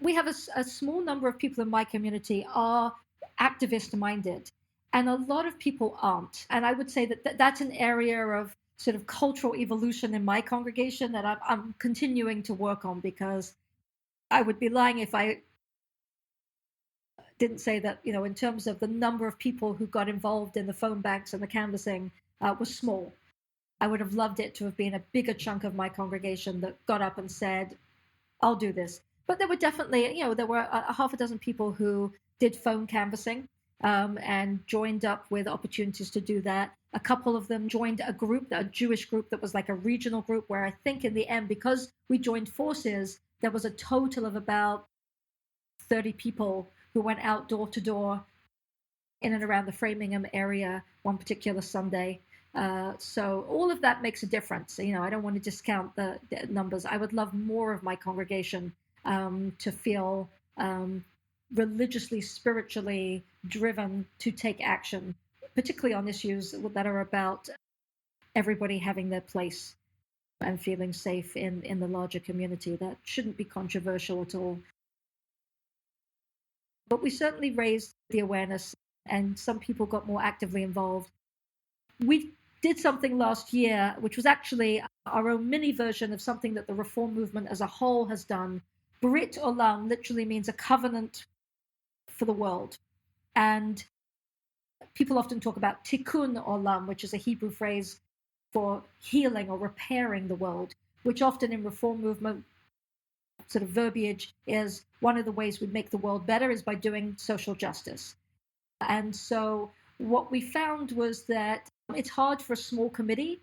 We have a small number of people in my community are activist-minded, and a lot of people aren't. And I would say that that's an area of sort of cultural evolution in my congregation that I'm continuing to work on, because I would be lying if I didn't say that, in terms of the number of people who got involved in the phone banks and the canvassing was small. I would have loved it to have been a bigger chunk of my congregation that got up and said, I'll do this. But there were definitely, there were a half a dozen people who did phone canvassing and joined up with opportunities to do that. A couple of them joined a Jewish group that was like a regional group, where I think in the end, because we joined forces, there was a total of about 30 people who went out door to door in and around the Framingham area one particular Sunday. So all of that makes a difference. I don't want to discount the numbers. I would love more of my congregation to feel religiously, spiritually driven to take action, particularly on issues that are about everybody having their place and feeling safe in the larger community. That shouldn't be controversial at all. But we certainly raised the awareness, and some people got more actively involved. We did something last year, which was actually our own mini version of something that the Reform movement as a whole has done. Brit Olam literally means a covenant for the world. And people often talk about Tikkun Olam, which is a Hebrew phrase for healing or repairing the world, which often in Reform movement sort of verbiage is one of the ways we make the world better is by doing social justice. And so what we found was that it's hard for a small committee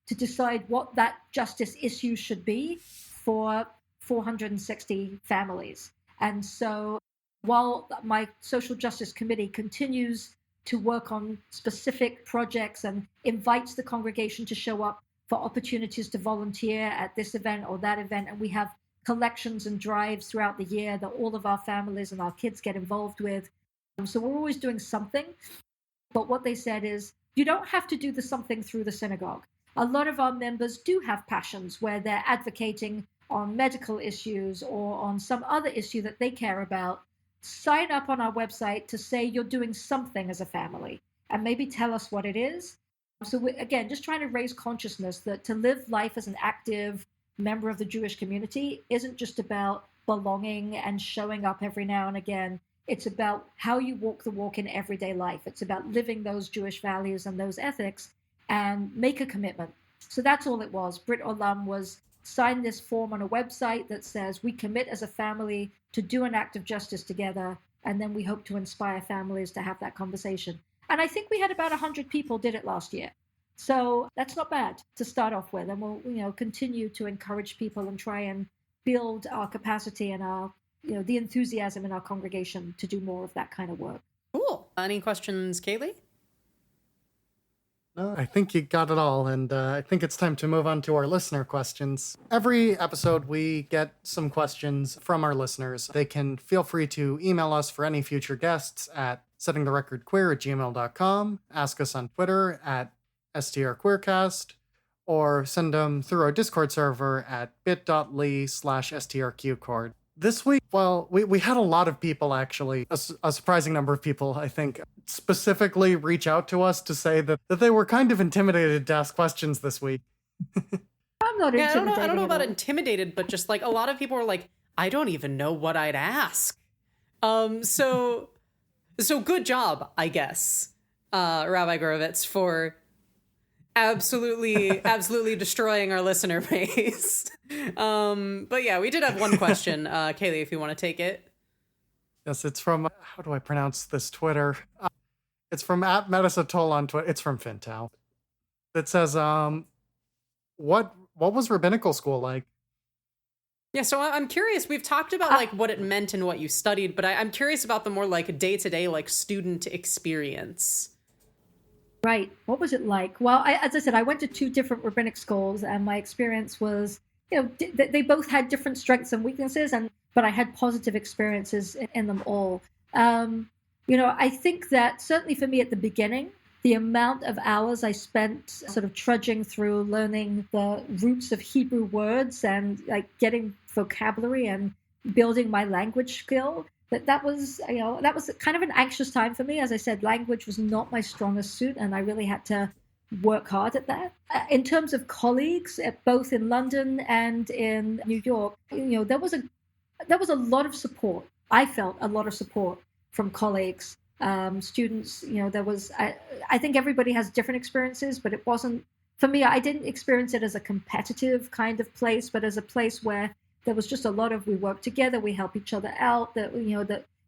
to decide what that justice issue should be for 460 families. And so while my social justice committee continues to work on specific projects and invites the congregation to show up for opportunities to volunteer at this event or that event, and we have collections and drives throughout the year that all of our families and our kids get involved with. So we're always doing something. But what they said is, you don't have to do the something through the synagogue. A lot of our members do have passions where they're advocating on medical issues or on some other issue that they care about. Sign up on our website to say you're doing something as a family and maybe tell us what it is. So we're, again, just trying to raise consciousness that to live life as an active member of the Jewish community isn't just about belonging and showing up every now and again. It's about how you walk the walk in everyday life. It's about living those Jewish values and those ethics and make a commitment. So that's all it was. Brit Olam was sign this form on a website that says we commit as a family to do an act of justice together, and then we hope to inspire families to have that conversation. And I think we had about 100 people did it last year. So that's not bad to start off with, and we'll continue to encourage people and try and build our capacity and our the enthusiasm in our congregation to do more of that kind of work. Cool. Any questions, Kaylee? No, I think you got it all, and I think it's time to move on to our listener questions. Every episode, we get some questions from our listeners. They can feel free to email us for any future guests at settingtherecordqueer@gmail.com, ask us on Twitter at @strqueercast, or send them through our Discord server at bit.ly/strqcord. This week, well, we had a lot of people, actually, a surprising number of people, I think, specifically reach out to us to say that they were kind of intimidated to ask questions this week. I'm not Yeah, intimidated. I don't know about at all. intimidated, but just like a lot of people were like, I don't even know what I'd ask. So good job, I guess, Rabbi Gurevitz, for absolutely destroying our listener base. But yeah, we did have one question. Kaylee, if you want to take it. Yes, it's from, how do I pronounce this Twitter? It's from @Metasatol on Twitter. It's from Fintao. It says, what was rabbinical school like? Yeah, so I'm curious. We've talked about like what it meant and what you studied, but I'm curious about the more like day-to-day like student experience. Right. What was it like? Well, as I said, I went to 2 different rabbinic schools, and my experience was, they both had different strengths and weaknesses, but I had positive experiences in them all. I think that certainly for me at the beginning, the amount of hours I spent sort of trudging through learning the roots of Hebrew words and like getting vocabulary and building my language skill, that was kind of an anxious time for me. As I said, language was not my strongest suit, and I really had to work hard at that. In terms of colleagues, both in London and in New York, there was a lot of support. I felt a lot of support from colleagues. Students, I think everybody has different experiences, but it wasn't, for me, I didn't experience it as a competitive kind of place, but as a place where there was just a lot of, we work together, we help each other out, that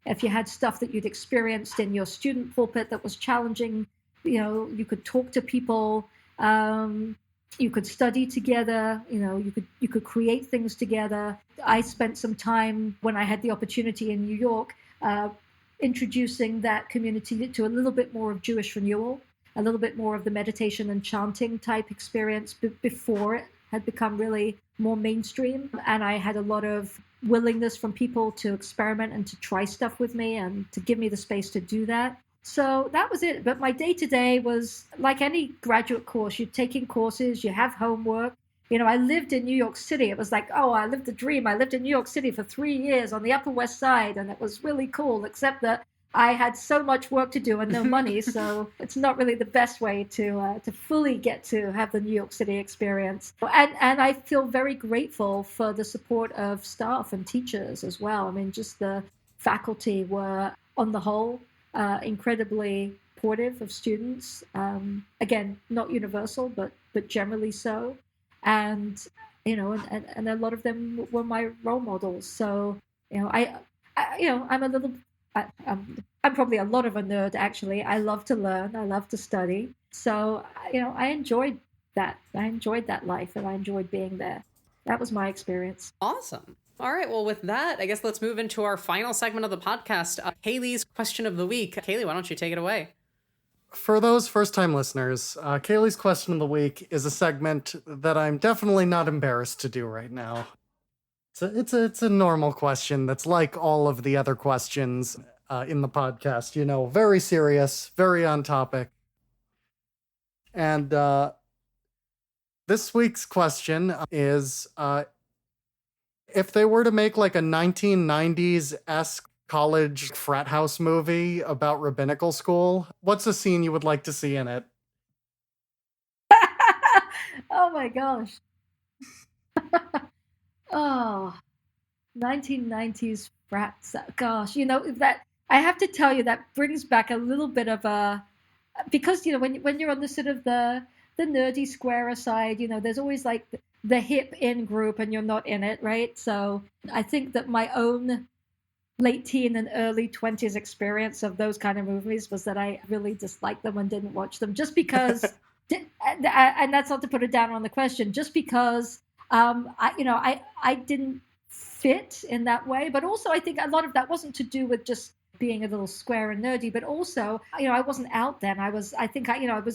if you had stuff that you'd experienced in your student pulpit that was challenging, you could talk to people, you could study together, you could create things together. I spent some time when I had the opportunity in New York, introducing that community to a little bit more of Jewish renewal, a little bit more of the meditation and chanting type experience before it had become really more mainstream. And I had a lot of willingness from people to experiment and to try stuff with me and to give me the space to do that. So that was it. But my day-to-day was like any graduate course. You're taking courses, you have homework. I lived in New York City. It was like, oh, I lived the dream. I lived in New York City for 3 years on the Upper West Side, and it was really cool, except that I had so much work to do and no money, so it's not really the best way to fully get to have the New York City experience. And I feel very grateful for the support of staff and teachers as well. I mean, just the faculty were, on the whole, incredibly supportive of students. Again, not universal, but generally so. And and a lot of them were my role models. So I'm probably a lot of a nerd, actually. I love to learn, I love to study. So I enjoyed that. I enjoyed that life, and I enjoyed being there. That was my experience. Awesome. All right, well, with that, I guess let's move into our final segment of the podcast, Kaylee's question of the week. Kaylee, why don't you take it away? For those first-time listeners, Kaylee's question of the week is a segment that I'm definitely not embarrassed to do right now. It's a normal question that's like all of the other questions in the podcast. Very serious, very on topic. And this week's question is, if they were to make like a 1990s-esque college frat house movie about rabbinical school, what's a scene you would like to see in it? Oh my gosh. Oh, 1990s frats. Gosh, that I have to tell you, that brings back a little bit of a, because when you're on the sort of the nerdy squarer side, there's always like the hip in group and you're not in it, right? So I think that my own late teen and early 20s experience of those kind of movies was that I really disliked them and didn't watch them, just because and that's not to put it down on the question, just because I didn't fit in that way. But also I think a lot of that wasn't to do with just being a little square and nerdy, but also I wasn't out then. I was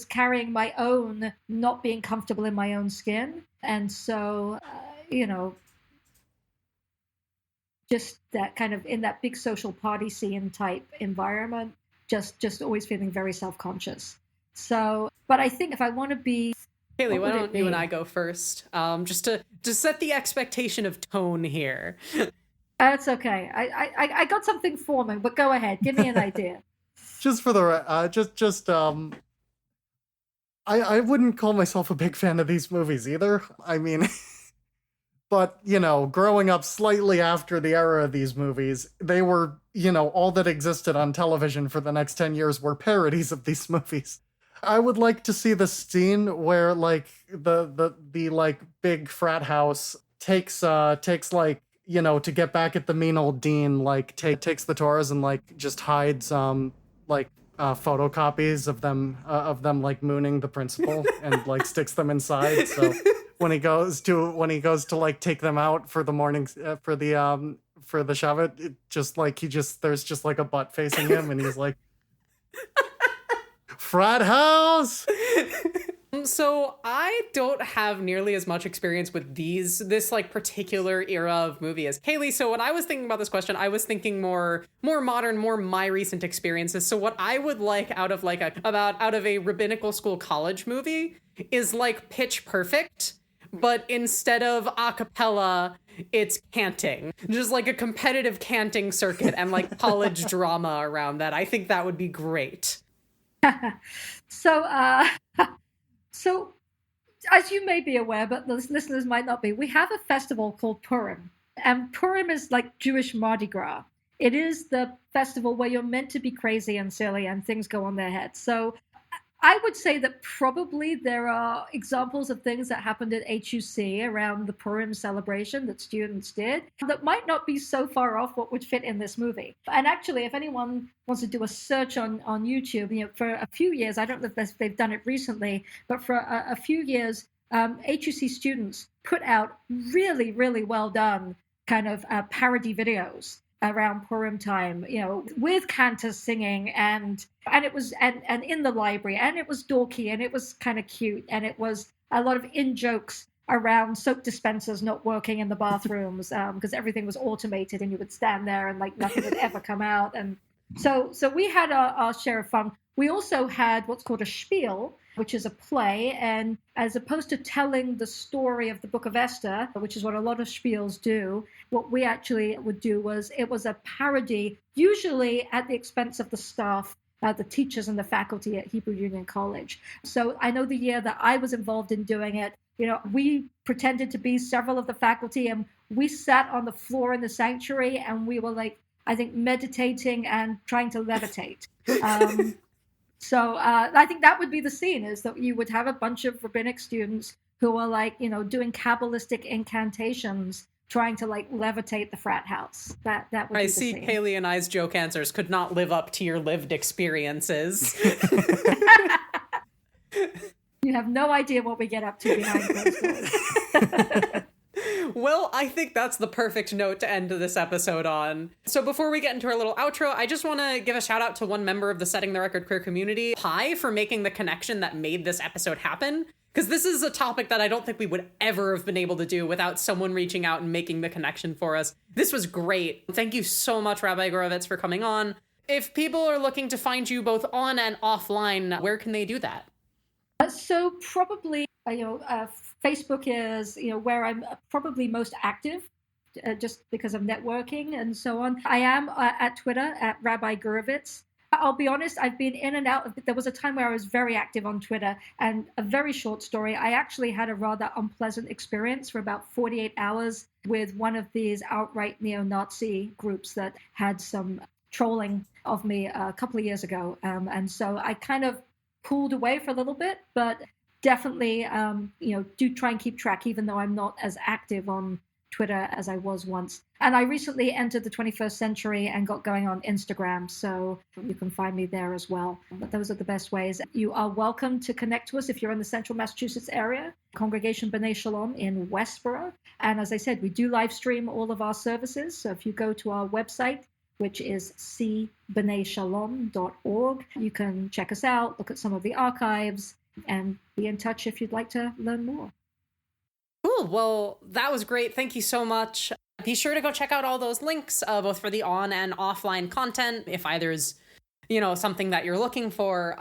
carrying my own not being comfortable in my own skin, and so just that kind of in that big social party scene type environment, just always feeling very self-conscious. So, But I think if I want to be... Haley, why would it don't you and be? I go first? Just to set the expectation of tone here. That's okay. I got something forming, but go ahead. Give me an idea. Just for the I wouldn't call myself a big fan of these movies either. I mean, but, you know, growing up slightly after the era of these movies, they were, you know, all that existed on television for the next 10 years were parodies of these movies. I would like to see the scene where, like, the like big frat house takes like, you know, to get back at the mean old dean, like takes the tours and like just hides like photocopies of them like mooning the principal and like sticks them inside. So when he goes to like take them out for the morning for the Shabbat, it just like there's just like a butt facing him and he's like, frat house. So I don't have nearly as much experience with this like particular era of movie as Haley. So when I was thinking about this question, I was thinking more modern, more my recent experiences. So what I would like out of a rabbinical school college movie is like Pitch Perfect, but instead of a cappella, it's canting. Just like a competitive canting circuit and like college drama around that. I think that would be great. So, as you may be aware, but the listeners might not be, we have a festival called Purim. And Purim is like Jewish Mardi Gras. It is the festival where you're meant to be crazy and silly and things go on their heads. So I would say that probably there are examples of things that happened at HUC around the Purim celebration that students did that might not be so far off what would fit in this movie. And actually, if anyone wants to do a search on YouTube, you know, for a few years, I don't know if they've done it recently, but for a few years, HUC students put out really, really well done kind of parody videos around Purim time, you know, with cantors singing and it was and in the library, and it was dorky and it was kind of cute, and it was a lot of in-jokes around soap dispensers not working in the bathrooms because everything was automated and you would stand there and like nothing would ever come out. And so we had our share of fun. We also had what's called a spiel, which is a play, and as opposed to telling the story of the Book of Esther, which is what a lot of spiels do, what we actually would do was it was a parody, usually at the expense of the staff, the teachers and the faculty at Hebrew Union College. So I know the year that I was involved in doing it, you know, we pretended to be several of the faculty and we sat on the floor in the sanctuary and we were like, I think, meditating and trying to levitate. So I think that would be the scene, is that you would have a bunch of rabbinic students who are like, you know, doing Kabbalistic incantations, trying to like levitate the frat house. That would be the scene. I see Haley and I's joke answers could not live up to your lived experiences. You have no idea what we get up to behind closed doors. Well, I think that's the perfect note to end this episode on. So before we get into our little outro, I just want to give a shout out to one member of the Setting the Record Queer community, Pi, for making the connection that made this episode happen. Because this is a topic that I don't think we would ever have been able to do without someone reaching out and making the connection for us. This was great. Thank you so much, Rabbi Gurevitz, for coming on. If people are looking to find you both on and offline, where can they do that? So probably, Facebook is, where I'm probably most active, just because of networking and so on. I am at Twitter at Rabbi Gurevitz. I'll be honest, I've been in and out. There was a time where I was very active on Twitter, and a very short story. I actually had a rather unpleasant experience for about 48 hours with one of these outright neo-Nazi groups that had some trolling of me a couple of years ago. And so I kind of pulled away for a little bit, but definitely, do try and keep track, even though I'm not as active on Twitter as I was once. And I recently entered the 21st century and got going on Instagram, so you can find me there as well. But those are the best ways. You are welcome to connect to us if you're in the central Massachusetts area, Congregation B'nai Shalom in Westboro. And as I said, we do live stream all of our services. So if you go to our website, which is cbnaishalom.org, you can check us out, look at some of the archives, and be in touch if you'd like to learn more. Cool. Well, that was great. Thank you so much. Be sure to go check out all those links, both for the on and offline content, if either is something that you're looking for.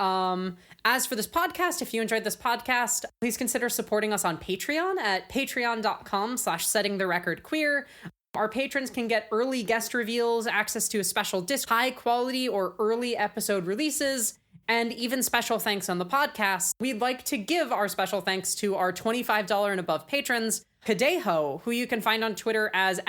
As for this podcast, if you enjoyed this podcast, please consider supporting us on Patreon at patreon.com/settingtherecordqueer. Our patrons can get early guest reveals, access to a special disc, high quality or early episode releases, and even special thanks on the podcast. We'd like to give our special thanks to our $25 and above patrons, Kadeho, who you can find on Twitter as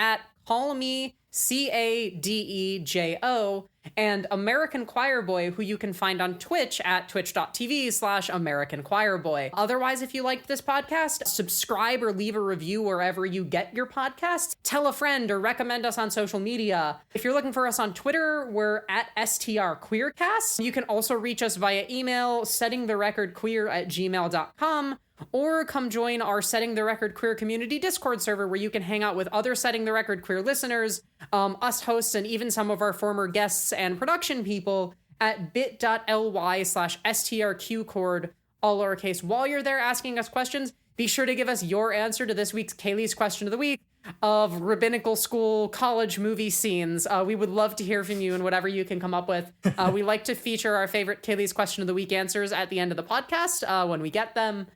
@CallMeCadejo, and American Choir Boy, who you can find on Twitch at twitch.tv/American Choir Boy. Otherwise, if you liked this podcast, subscribe or leave a review wherever you get your podcasts. Tell a friend or recommend us on social media. If you're looking for us on Twitter, we're at STRQueercast. You can also reach us via email, settingtherecordqueer@gmail.com. Or come join our Setting the Record Queer community Discord server, where you can hang out with other Setting the Record Queer listeners, us hosts, and even some of our former guests and production people at bit.ly/strqcord, all lowercase. While you're there asking us questions, be sure to give us your answer to this week's Kaylee's Question of the Week of rabbinical school college movie scenes. We would love to hear from you and whatever you can come up with. We like to feature our favorite Kaylee's Question of the Week answers at the end of the podcast when we get them.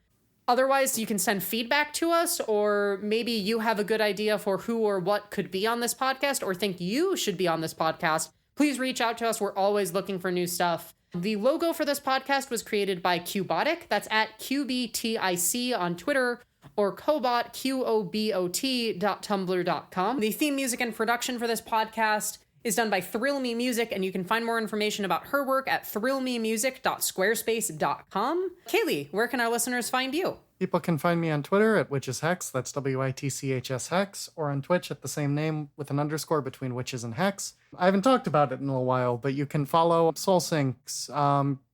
Otherwise, you can send feedback to us, or maybe you have a good idea for who or what could be on this podcast or think you should be on this podcast. Please reach out to us. We're always looking for new stuff. The logo for this podcast was created by Cubotic. That's at QBTIC on Twitter, or Cobot, QOBOT.tumblr.com. The theme music and production for this podcast is done by Thrill Me Music, and you can find more information about her work at thrillmemusic.squarespace.com. Kaylee, where can our listeners find you? People can find me on Twitter at witcheshex, that's WITCHS Hex, or on Twitch at the same name with an underscore between witches and hex. I haven't talked about it in a while, but you can follow SoulSync's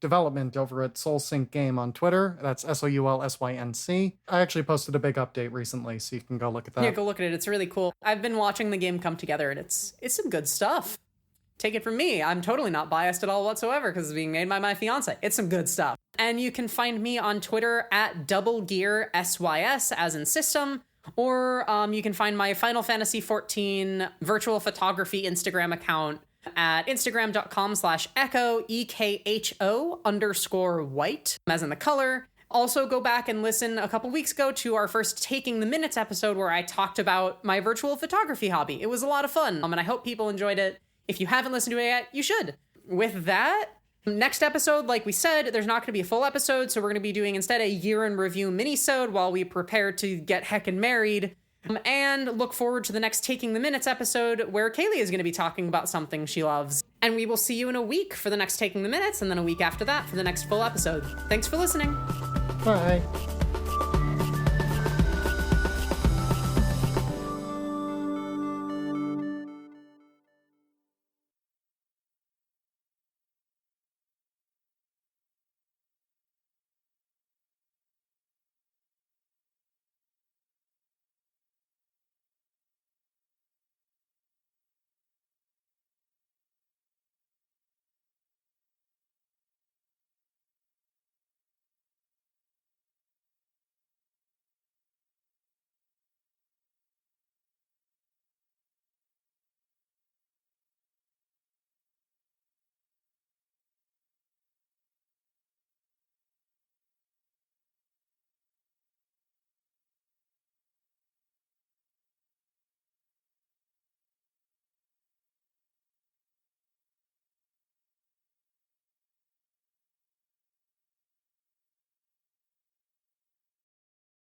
development over at SoulSync Game on Twitter. That's SOULSYNC. I actually posted a big update recently, so you can go look at that. Yeah, go look at it. It's really cool. I've been watching the game come together, and it's some good stuff. Take it from me. I'm totally not biased at all whatsoever because it's being made by my fiance. It's some good stuff. And you can find me on Twitter at DoubleGearSYS, as in system, or you can find my Final Fantasy XIV virtual photography Instagram account at instagram.com/echo, EKHO_white, as in the color. Also, go back and listen a couple weeks ago to our first Taking the Minutes episode where I talked about my virtual photography hobby. It was a lot of fun, and I hope people enjoyed it. If you haven't listened to it yet, you should. With that, next episode, like we said, there's not going to be a full episode, so we're going to be doing instead a year in review minisode while we prepare to get heckin' married. And look forward to the next Taking the Minutes episode where Kaylee is going to be talking about something she loves. And we will see you in a week for the next Taking the Minutes, and then a week after that for the next full episode. Thanks for listening. Bye.